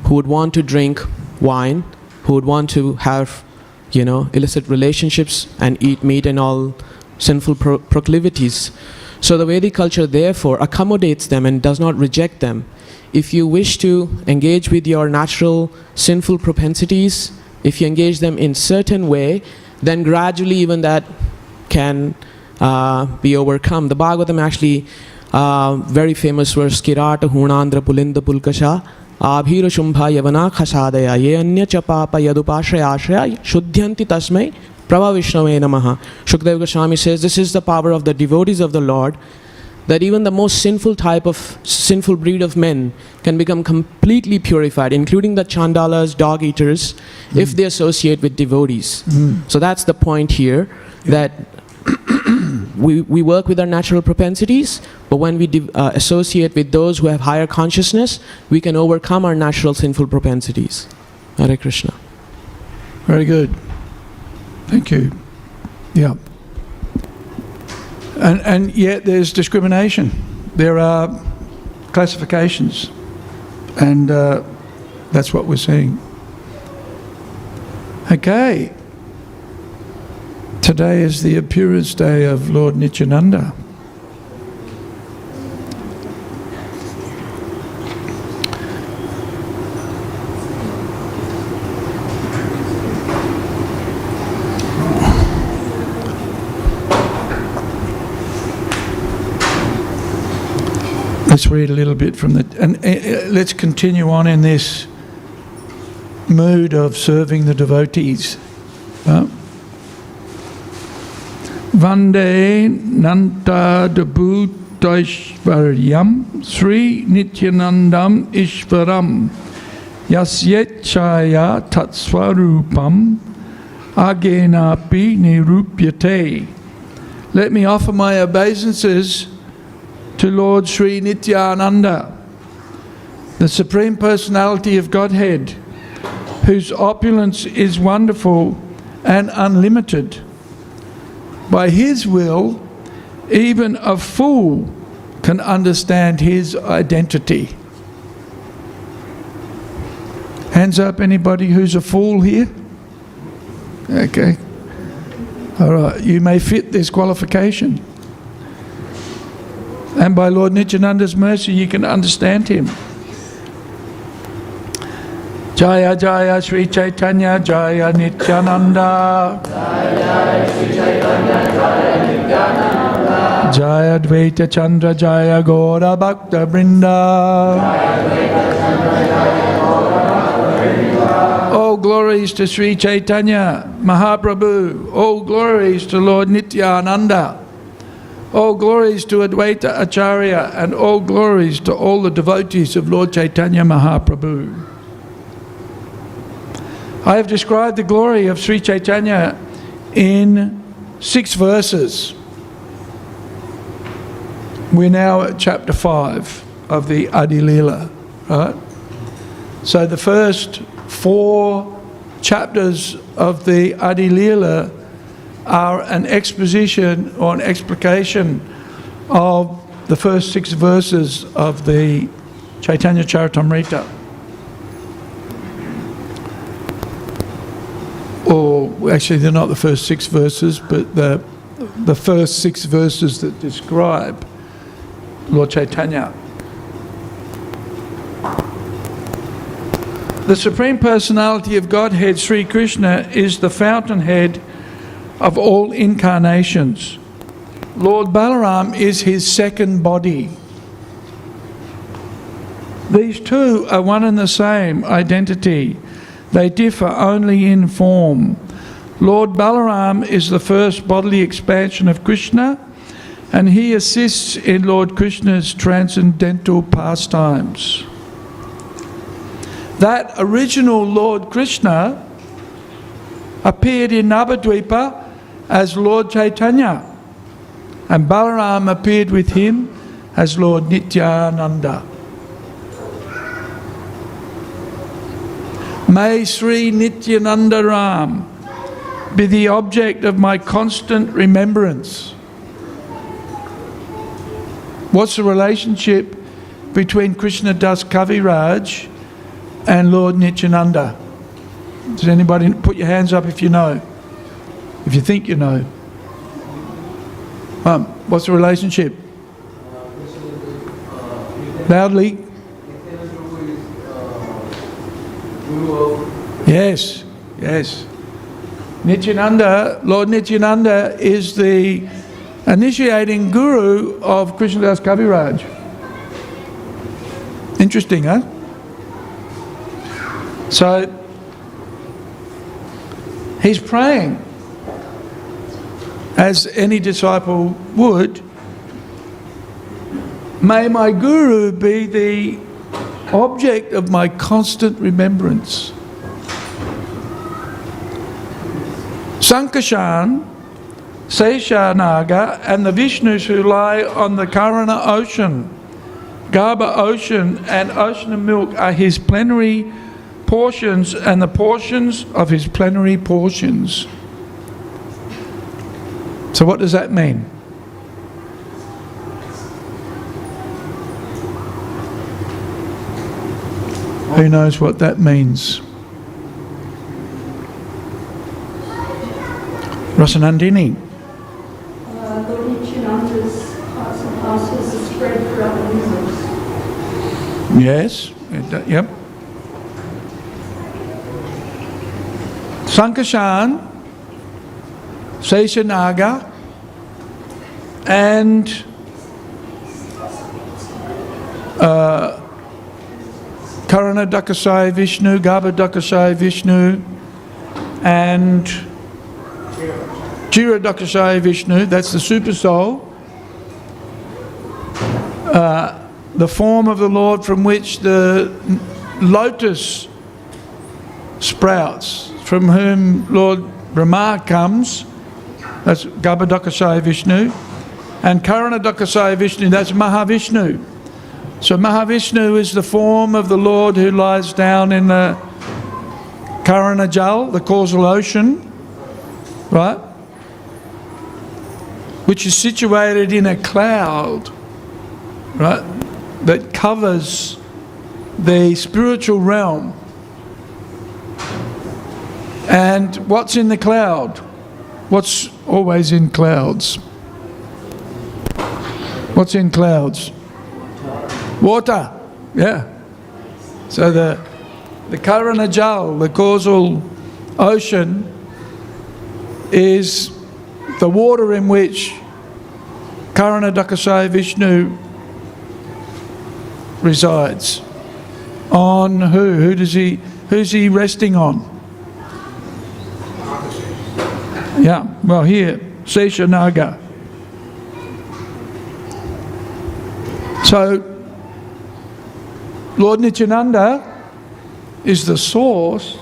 who would want to drink wine, who would want to have, illicit relationships and eat meat and all sinful proclivities. So the Vedic culture therefore accommodates them and does not reject them. If you wish to engage with your natural sinful propensities, if you engage them in certain way, then gradually even that can be overcome. The Bhagavatam actually, very famous verse, Kirata Hunandra Pulinda Pulkasha Abhira Shumbha Yavana Khasadaya Ye Anya Chapapa Yadupashraya Ashraya Shuddhyanti Tasmai Prabhu Vishnave Namaha. Shukadeva Swami says this is the power of the devotees of the Lord, that even the most sinful breed of men can become completely purified, including the Chandalas, dog eaters, if they associate with devotees. So that's the point here, that we work with our natural propensities, but when we associate with those who have higher consciousness, we can overcome our natural sinful propensities. Hare Krishna. Very good. Thank you. Yeah. And yet there's discrimination. There are classifications. And that's what we're seeing. Okay. Today is the appearance day of Lord Nityananda. Let's read a little bit from let's continue on in this mood of serving the devotees. Vande Nanta Dabhutaishvaryam Sri Nityanandam Ishvaram Yasyechaya Tatswarupam Agenapi Nirupyate. Let me offer my obeisances to Lord Sri Nityananda, the Supreme Personality of Godhead, whose opulence is wonderful and unlimited. By His will, even a fool can understand His identity. Hands up, anybody who's a fool here? Okay. All right, you may fit this qualification. And by Lord Nityananda's mercy, you can understand Him. Jaya Jaya Sri Chaitanya Jaya Nityananda. Jaya Sri Chaitanya Jaya Nityananda. Jaya Dvaita Chandra Jaya Gaura Bhakta Vrinda. Jaya Dvaita Chandra Jaya Gaura Bhakta Vrinda. All glories to Sri Chaitanya Mahaprabhu. All glories to Lord Nityananda. All glories to Advaita Acharya, and all glories to all the devotees of Lord Chaitanya Mahaprabhu. I have described the glory of Sri Chaitanya in 6 verses. We're now at chapter 5 of the Adi Leela, right? So the first 4 chapters of the Adi Leela are an exposition or an explication of the first 6 verses of the Chaitanya Charitamrita. Or actually they're not the first 6 verses, but the first 6 verses that describe Lord Chaitanya. The Supreme Personality of Godhead, Sri Krishna, is the fountainhead of all incarnations. Lord Balaram is his second body. These two are one and the same identity. They differ only in form. Lord Balaram is the first bodily expansion of Krishna, and he assists in Lord Krishna's transcendental pastimes. That original Lord Krishna appeared in Navadvipa as Lord Chaitanya, and Balaram appeared with him as Lord Nityananda. May Sri Nityananda Ram be the object of my constant remembrance. What's the relationship between Krishna Das Kaviraj and Lord Nityananda? Does anybody put your hands up if you know? If you think you know. What's the relationship? Loudly. Yes, yes. Nityananda, Lord Nityananda is the initiating guru of Krishnadas Kaviraj. Interesting, huh? So, he's praying, as any disciple would, may my guru be the object of my constant remembrance. Sankarshan, Seshanaga and the Vishnus who lie on the Karana ocean, Garbha ocean and ocean of milk are his plenary portions and the portions of his plenary portions. So what does that mean? Who knows what that means? Rasanandini. Lord Nityananda's parts and parcels are spread throughout the universe. Yes, yep. Sankarshan, Seshanaga, and Karana Dakasaya Vishnu, Garbha Dakasaya Vishnu, and Jira Dakasaya Vishnu, that's the super soul, the form of the Lord from which the lotus sprouts, from whom Lord Brahma comes, that's Garbha Dakasaya Vishnu, and Karana Dakasaya Vishnu, that's Mahavishnu. So Mahavishnu is the form of the Lord who lies down in the Karana Jal, the causal ocean, right? Which is situated in a cloud, right, that covers the spiritual realm. And what's in the cloud? What's always in clouds? What's in clouds? Water, yeah. So the Karana Jal, the causal ocean, is the water in which Karana Dakasaya Vishnu resides. On who? Who's he resting on? Yeah, well here, Seshanaga. So, Lord Nityananda is the source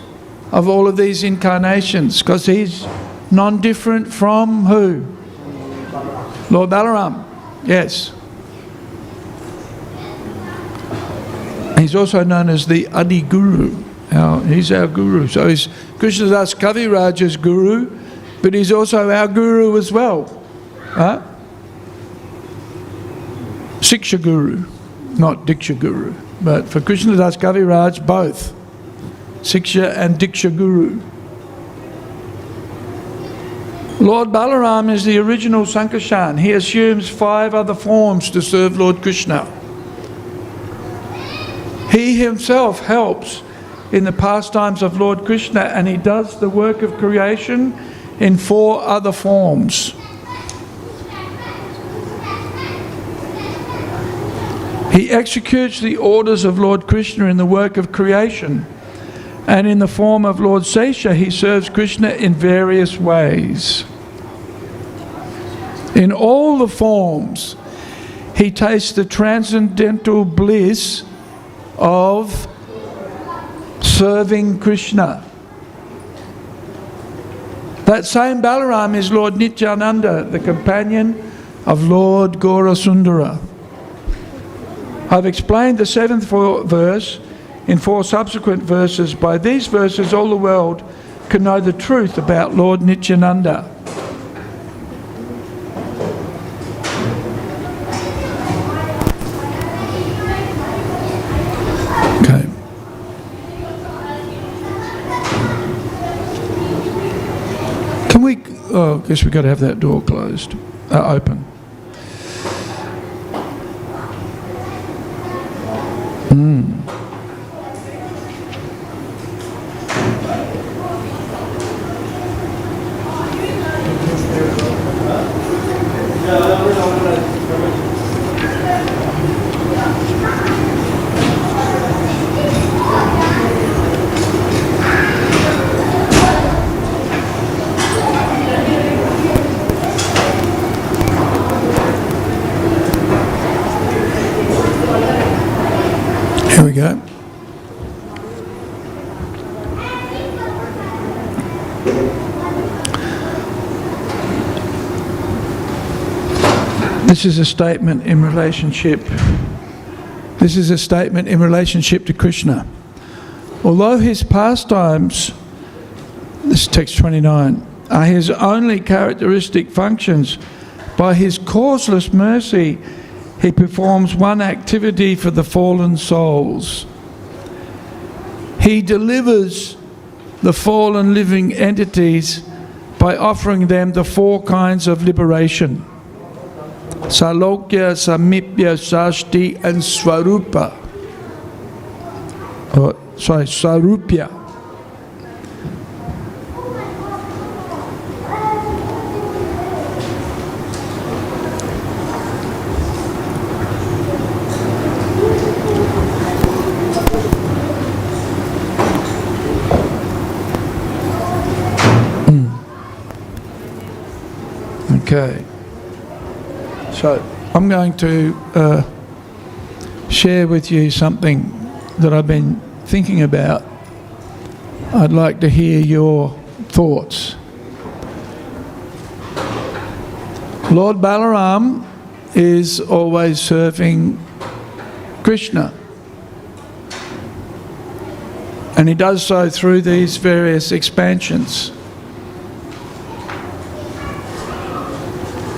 of all of these incarnations, because he's non-different from who? Lord Balaram, yes. He's also known as the Adi Guru. He's our guru. So he's Krishnadas Kaviraj's guru, but he's also our guru as well. Siksha Guru, not Diksha Guru. But for Krishnadas Kaviraj, both. Siksha and Diksha Guru. Lord Balaram is the original Sankarshan. He assumes 5 other forms to serve Lord Krishna. He himself helps in the pastimes of Lord Krishna, and he does the work of creation in 4 other forms. He executes the orders of Lord Krishna in the work of creation, and in the form of Lord Sesha he serves Krishna in various ways. In all the forms he tastes the transcendental bliss of serving Krishna. That same Balaram is Lord Nityananda, the companion of Lord Gaurasundara. I've explained the 7th verse in 4 subsequent verses. By these verses all the world can know the truth about Lord Nityananda. Okay. Can we... Oh, I guess we've got to have that door closed. Open. Here we go. This is a statement in relationship. This is a statement in relationship to Krishna. Although his pastimes, this is text 29, are his only characteristic functions, by his causeless mercy he performs one activity for the fallen souls. He delivers the fallen living entities by offering them the 4 kinds of liberation: Salokya, Samipya, Sashti and Swarupa. Swarupya. Okay. So I'm going to share with you something that I've been thinking about. I'd like to hear your thoughts. Lord Balaram is always serving Krishna, and he does so through these various expansions.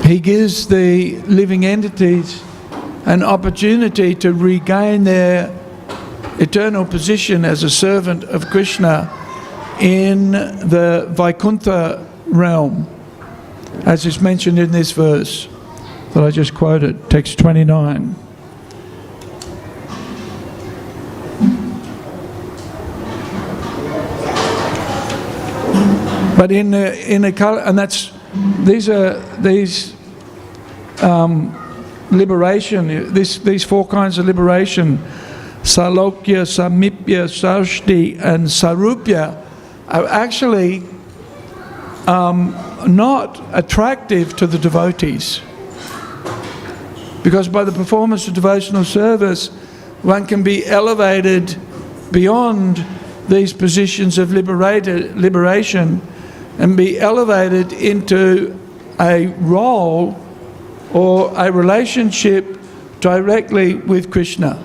He gives the living entities an opportunity to regain their eternal position as a servant of Krishna in the Vaikuntha realm, as is mentioned in this verse that I just quoted, text 29. But in a and that's these liberation, these 4 kinds of liberation, Salokya, Samipya, Sashti and Sarupya, are actually not attractive to the devotees, because by the performance of devotional service one can be elevated beyond these positions of liberation and be elevated into a role or a relationship directly with Krishna.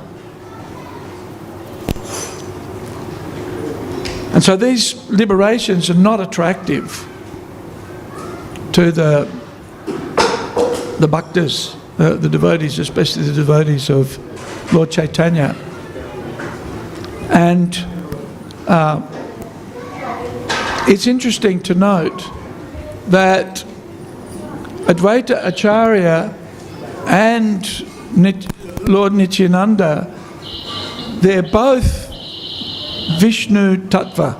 And so these liberations are not attractive to the bhaktas, the devotees, especially the devotees of Lord Chaitanya. And it's interesting to note that Advaita Acharya and Lord Nityananda, they're both Vishnu Tattva.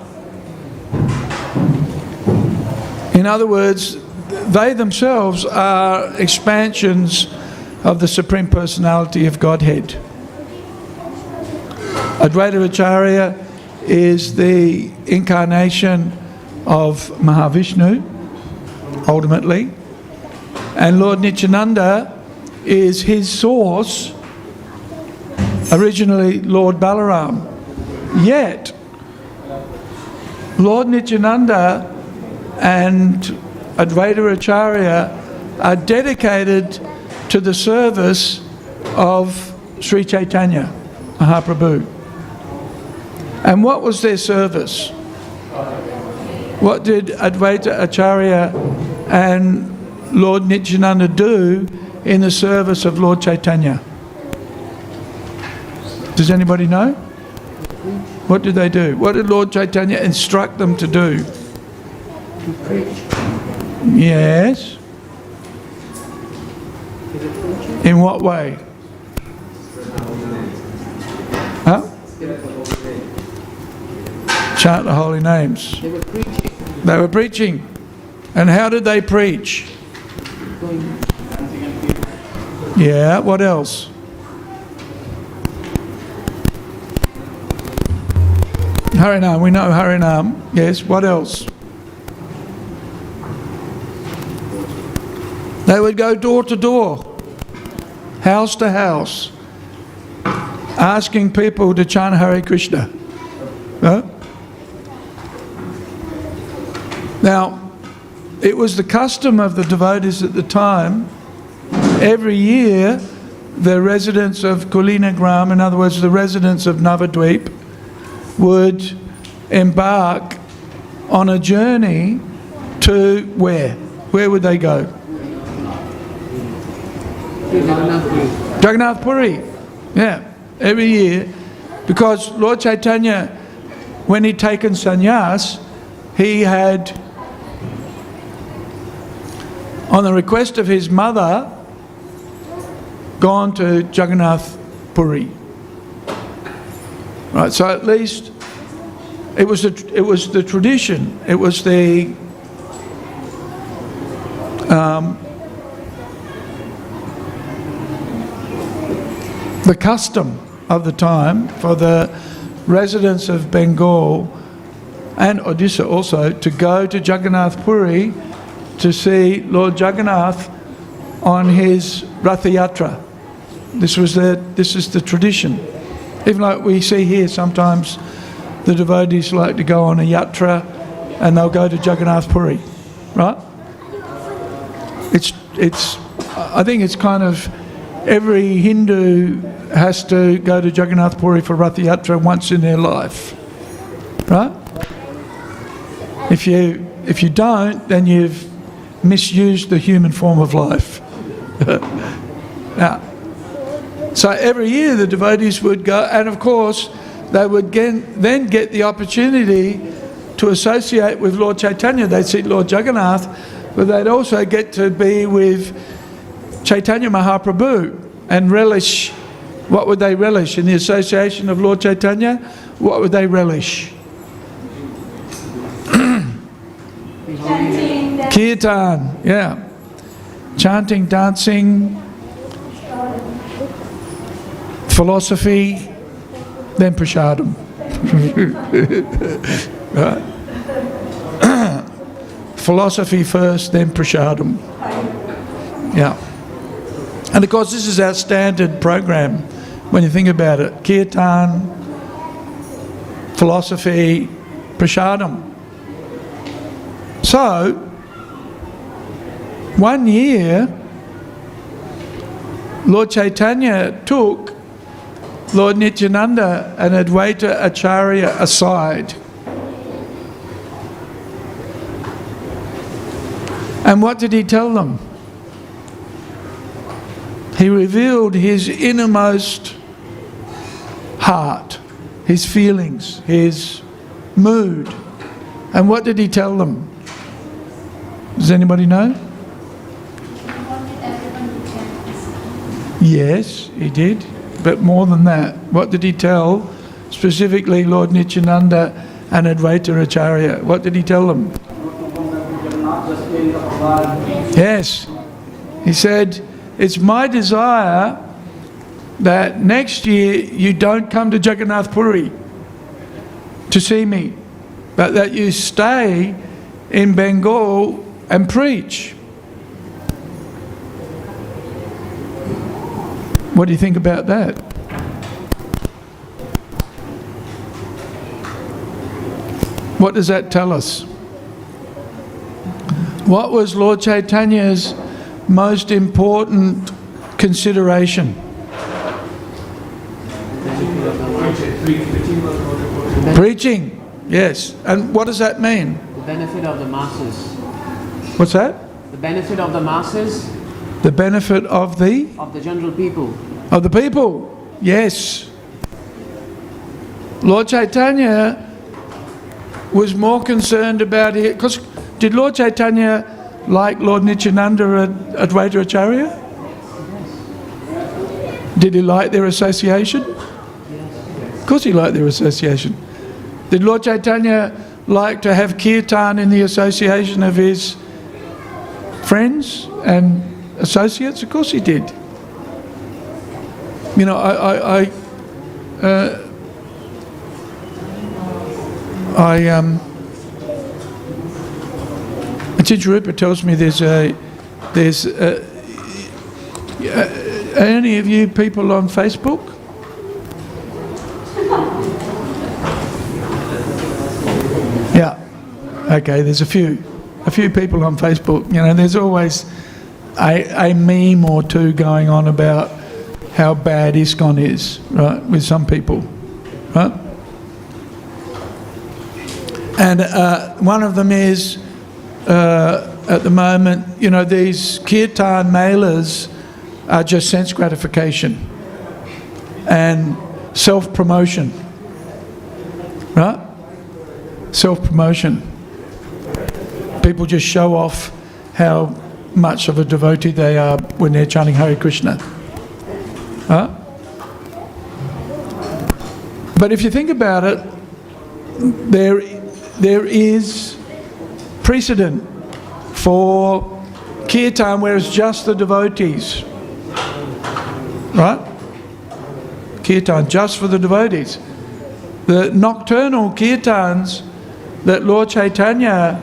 In other words, they themselves are expansions of the Supreme Personality of Godhead. Advaita Acharya is the incarnation of Mahavishnu, ultimately, and Lord Nityananda is his source, originally Lord Balaram. Yet, Lord Nityananda and Advaita Acharya are dedicated to the service of Sri Chaitanya Mahaprabhu. And what was their service? What did Advaita Acharya and Lord Nityananda do in the service of Lord Chaitanya? Does anybody know? What did they do? What did Lord Chaitanya instruct them to do? To preach. Yes. In what way? Huh? Chant the holy names. They were preaching. They were preaching. And how did they preach? Yeah, what else? Harinam, we know Harinam. Yes, what else? They would go door to door, house to house, asking people to chant Hare Krishna. Huh? Now, it was the custom of the devotees at the time, every year, the residents of Kulinagram, in other words, the residents of Navadvip, would embark on a journey to where? Where would they go? Jagannath Puri. Yeah, every year. Because Lord Chaitanya, when he'd taken sannyas, he had, on the request of his mother, gone to Jagannath Puri. Right, so at least it was the tradition. It was the custom of the time for the residents of Bengal and Odisha also to go to Jagannath Puri to see Lord Jagannath on his Ratha Yatra. This is the tradition. Even like we see here, sometimes the devotees like to go on a yatra and they'll go to Jagannath Puri, right? I think it's kind of every Hindu has to go to Jagannath Puri for Ratha Yatra once in their life, right? If you don't, then you've misused the human form of life. Now, so every year the devotees would go, and of course they would then get the opportunity to associate with Lord Chaitanya. They'd see Lord Jagannath, but they'd also get to be with Chaitanya Mahaprabhu and relish. What would they relish in the association of Lord Chaitanya? What would they relish? Kirtan, yeah. Chanting, dancing, philosophy, then prasadam. Right? Philosophy first, then prasadam. Yeah. And of course this is our standard program when you think about it. Kirtan, philosophy, prasadam. So, one year, Lord Chaitanya took Lord Nityananda and Advaita Acharya aside. And what did he tell them? He revealed his innermost heart, his feelings, his mood. And what did he tell them? Does anybody know? Yes, he did. But more than that, what did he tell specifically Lord Nityananda and Advaita Acharya? What did he tell them? Yes. He said, it's my desire that next year you don't come to Jagannath Puri to see me, but that you stay in Bengal and preach. What do you think about that? What does that tell us? What was Lord Chaitanya's most important consideration? Preaching, yes. And what does that mean? The benefit of the masses. What's that? The benefit of the masses. The benefit of the? Of the general people. Of the people, yes. Lord Chaitanya was more concerned about it, because did Lord Chaitanya like Lord Nityananda and Advaita Acharya? Did he like their association? Of course he liked their association. Did Lord Chaitanya like to have kirtan in the association of his friends and associates? Of course he did. You know, Ajit Rupa tells me there's any of you people on Facebook? Yeah. Okay, there's a few people on Facebook. You know, there's always a meme or two going on about how bad ISKCON is, right, with some people, right? And one of them is, at the moment, you know, these kirtan mailers are just sense gratification and self-promotion, right? Self-promotion. People just show off how much of a devotee they are when they're chanting Hare Krishna. Huh? But if you think about it, there is precedent for kirtan where it's just the devotees, right? Kirtan just for the devotees. The nocturnal kirtans that Lord Chaitanya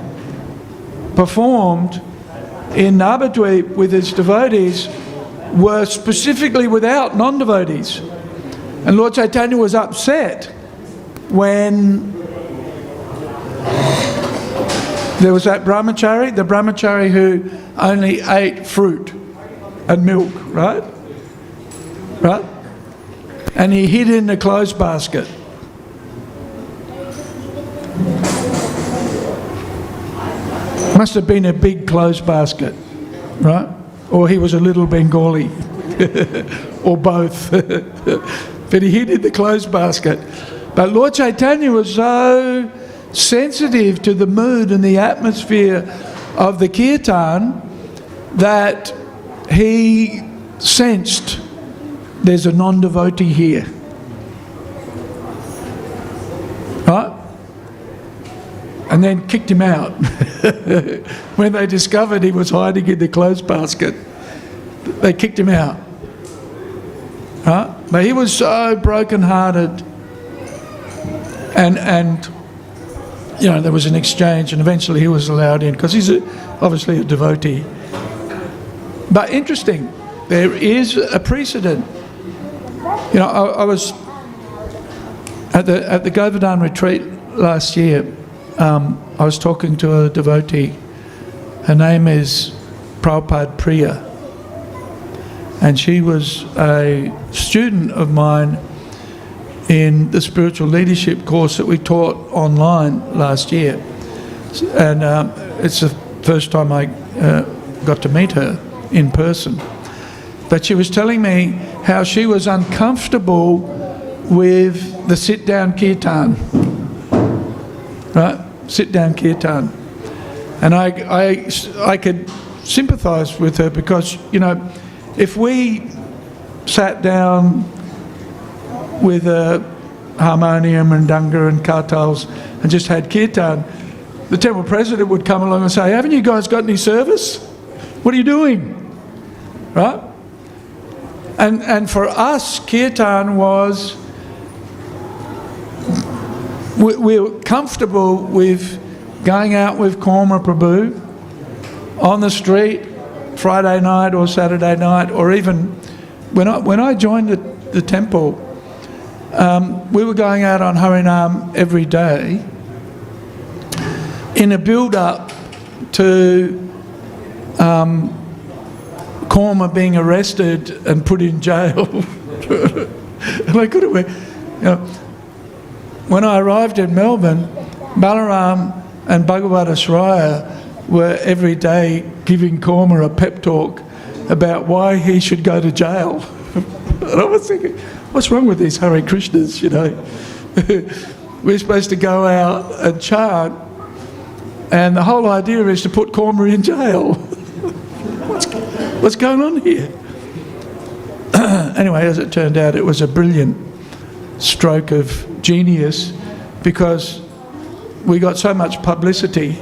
performed in Navadvip with his devotees were specifically without non-devotees. And Lord Chaitanya was upset when there was that brahmachari, the brahmachari who only ate fruit and milk, right? Right? And he hid in the clothes basket. Must have been a big clothes basket, right? Or he was a little Bengali, or both. But he hid in the clothes basket. But Lord Chaitanya was so sensitive to the mood and the atmosphere of the kirtan that he sensed there's a non-devotee here. Right? And then kicked him out. When they discovered he was hiding in the clothes basket, they kicked him out. Right? But he was so broken-hearted. And you know, there was an exchange, and eventually he was allowed in, because he's obviously a devotee. But interesting, there is a precedent. You know, I was At the Govardhan retreat last year, I was talking to a devotee. Her name is Prabhupada Priya, and she was a student of mine in the spiritual leadership course that we taught online last year, and it's the first time I got to meet her in person. But she was telling me how she was uncomfortable with the sit-down kirtan, right? Sit-down kirtan. And I could sympathise with her because, you know, if we sat down with a harmonium and mridanga and kartals and just had kirtan, the temple president would come along and say, haven't you guys got any service? What are you doing? Right? And for us, kirtan was, we were comfortable with going out with Korma Prabhu on the street Friday night or Saturday night, or even when I joined the temple, we were going out on Harinam every day in a build-up to Korma being arrested and put in jail. And I couldn't wait. You know, when I arrived in Melbourne, Balaram and Bhagavad-Acharya were every day giving Korma a pep talk about why he should go to jail. And I was thinking, what's wrong with these Hare Krishnas, you know? We're supposed to go out and chant, and the whole idea is to put Korma in jail. What's going on here? Anyway, as it turned out, it was a brilliant stroke of genius because we got so much publicity,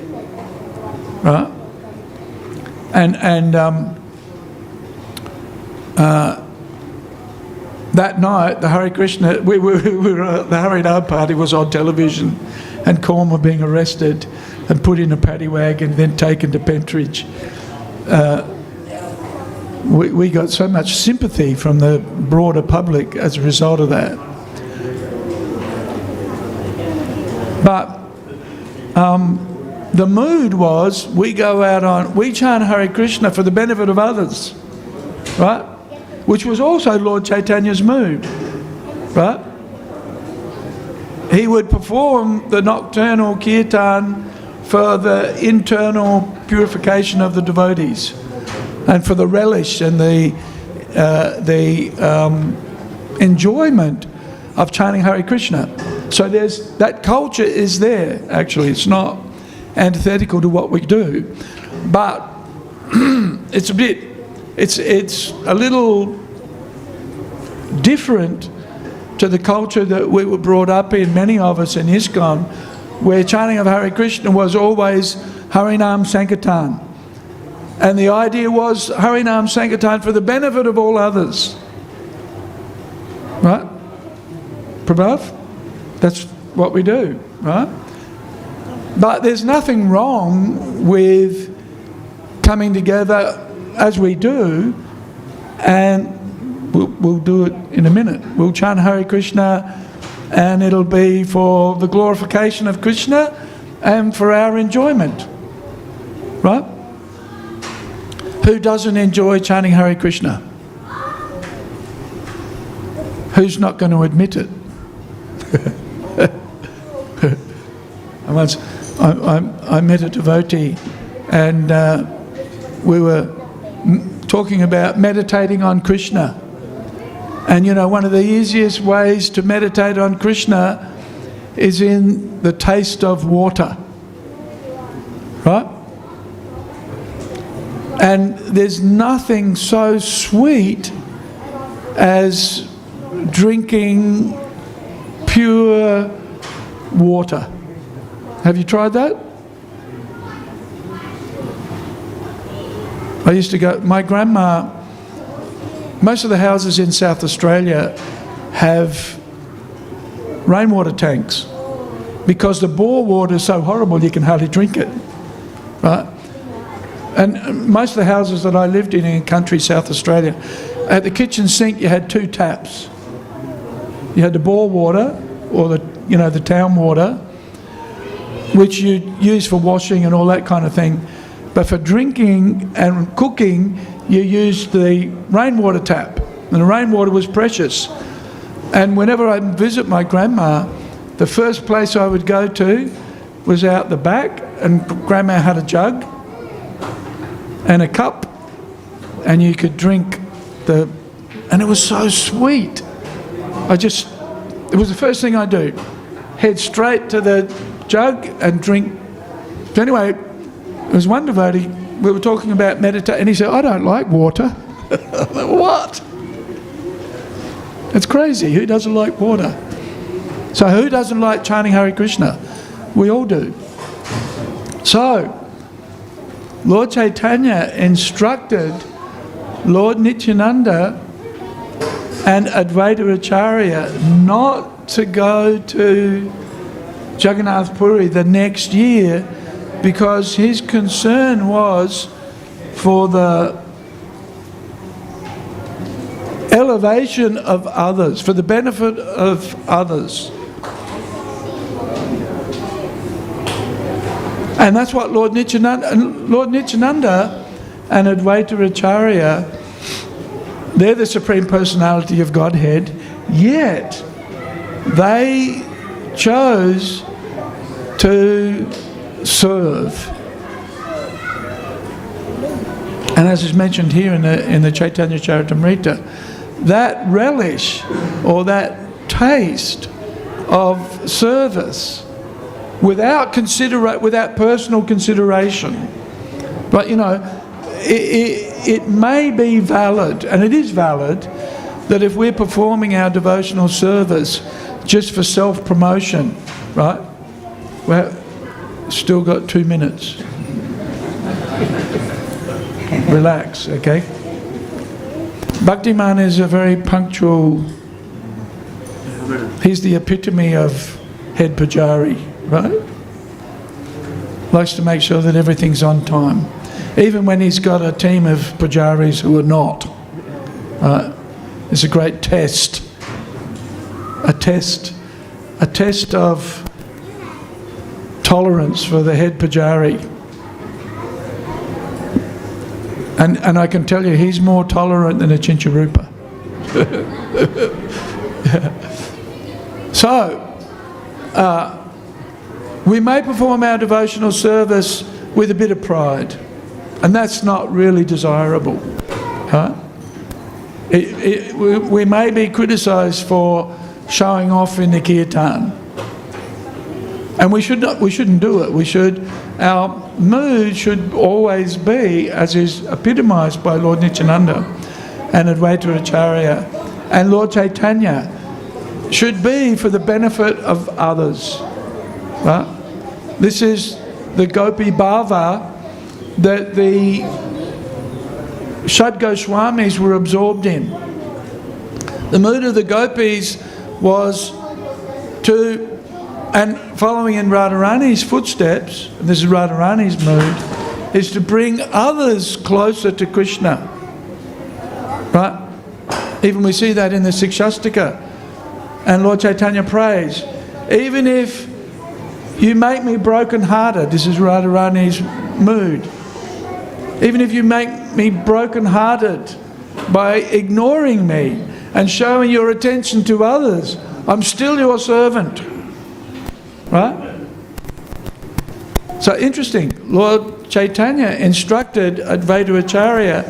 right? And that night, the Hare Krishna, the Harinam party was on television, and Korma being arrested and put in a paddy wagon, then taken to Pentridge. We got so much sympathy from the broader public as a result of that. But the mood was, we chant Hare Krishna for the benefit of others, right? Which was also Lord Chaitanya's mood, right? He would perform the nocturnal kirtan for the internal purification of the devotees, and for the relish and the enjoyment of chanting Hare Krishna. So that culture is there, actually. It's not antithetical to what we do, but it's a little different to the culture that we were brought up in, many of us in ISKCON, where chanting of Hare Krishna was always Harinam Sankirtan. And the idea was Harinam Sankirtan for the benefit of all others. Right? Prabhu? That's what we do, right? But there's nothing wrong with coming together as we do, and we'll do it in a minute. We'll chant Hare Krishna, and it'll be for the glorification of Krishna and for our enjoyment, right? Who doesn't enjoy chanting Hare Krishna? Who's not going to admit it? I met a devotee, and we were talking about meditating on Krishna. And you know, one of the easiest ways to meditate on Krishna is in the taste of water, right? And there's nothing so sweet as drinking pure water. Have you tried that? I used to go, my grandma, most of the houses in South Australia have rainwater tanks because the bore water is so horrible you can hardly drink it, right? And most of the houses that I lived in country South Australia, at the kitchen sink you had two taps. You had the bore water or the town water, which you use for washing and all that kind of thing. But for drinking and cooking, you used the rainwater tap, and the rainwater was precious. And whenever I'd visit my grandma, the first place I would go to was out the back, and Grandma had a jug and a cup, and you could drink and it was so sweet. It was the first thing I'd do. Head straight to the jug and drink. So anyway, there was one devotee, we were talking about meditation, and he said, I don't like water. What? It's crazy. Who doesn't like water? So who doesn't like chanting Hare Krishna? We all do. So, Lord Chaitanya instructed Lord Nityananda and Advaita Acharya not to go to Jagannath Puri the next year, because his concern was for the elevation of others, for the benefit of others. And that's what Lord Nityananda and Advaita Acharya, they're the Supreme Personality of Godhead, yet they chose to serve. And as is mentioned here in the Chaitanya Charitamrita, that relish or that taste of service without personal consideration, but it may be valid, and it is valid, that if we're performing our devotional service just for self-promotion, right? Well, still got 2 minutes. Relax, okay? Bhaktiman is a very punctual, he's the epitome of head pujari, right? Likes to make sure that everything's on time, even when he's got a team of pujaris who are not. It's a great test. A test of tolerance for the head pujari. And I can tell you, he's more tolerant than a Chincharupa. So, we may perform our devotional service with a bit of pride, and that's not really desirable. Huh? We may be criticised for showing off in the kirtan, and we shouldn't do it. Our mood should always be, as is epitomised by Lord Nityananda and Advaita Acharya and Lord Chaitanya, should be for the benefit of others. Right? This is the Gopi Bhava that the Shad Goswamis were absorbed in. The mood of the Gopis was to, and following in Radharani's footsteps, and this is Radharani's mood, is to bring others closer to Krishna. Right? Even we see that in the Sikshastika. And Lord Chaitanya prays, even if you make me broken-hearted, this is Radharani's mood, even if you make me broken-hearted by ignoring me and showing your attention to others, I'm still your servant. Right? So interesting, Lord Chaitanya instructed Advaita Acharya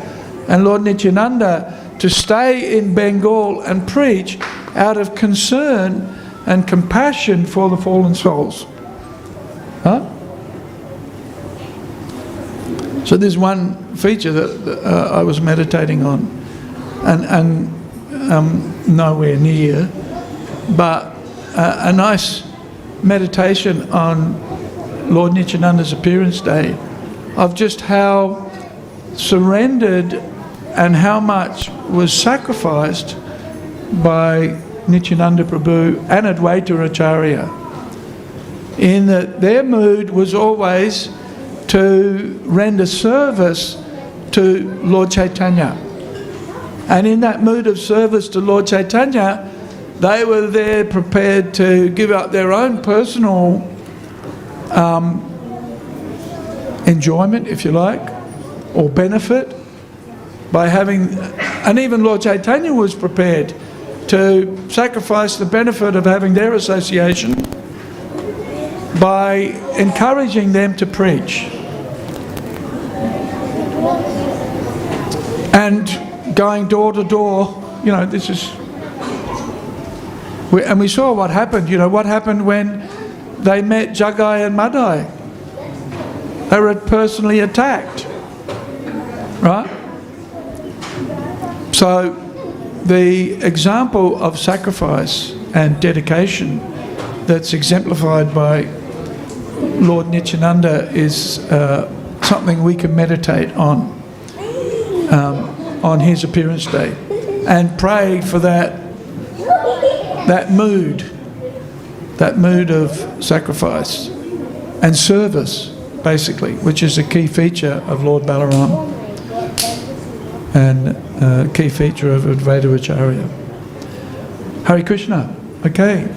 and Lord Nityananda to stay in Bengal and preach out of concern and compassion for the fallen souls. Huh? So there's one feature that I was meditating on, and nowhere near, but a nice meditation on Lord Nityananda's appearance day, of just how surrendered and how much was sacrificed by Nityananda Prabhu and Advaita Acharya, in that their mood was always to render service to Lord Chaitanya. And in that mood of service to Lord Chaitanya, they were there prepared to give up their own personal enjoyment, if you like, or benefit by having, and even Lord Chaitanya was prepared to sacrifice the benefit of having their association by encouraging them to preach. And going door to door, you know, this is... And we saw what happened, you know, what happened when they met Jagai and Madai. They were personally attacked, right? So the example of sacrifice and dedication that's exemplified by Lord Nityananda is something we can meditate on his appearance day and pray for that mood of sacrifice and service, basically, which is a key feature of Lord Balaram and a key feature of Advaita Acharya. Hare Krishna. Okay.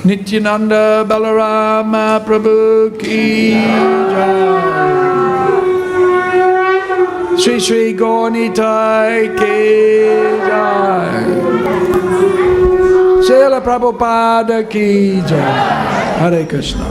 Nityananda Balarama Prabhu ki jai. Shri Shri Gaunitai ki jai. Srila Prabhupada ki jai. Hare Krishna.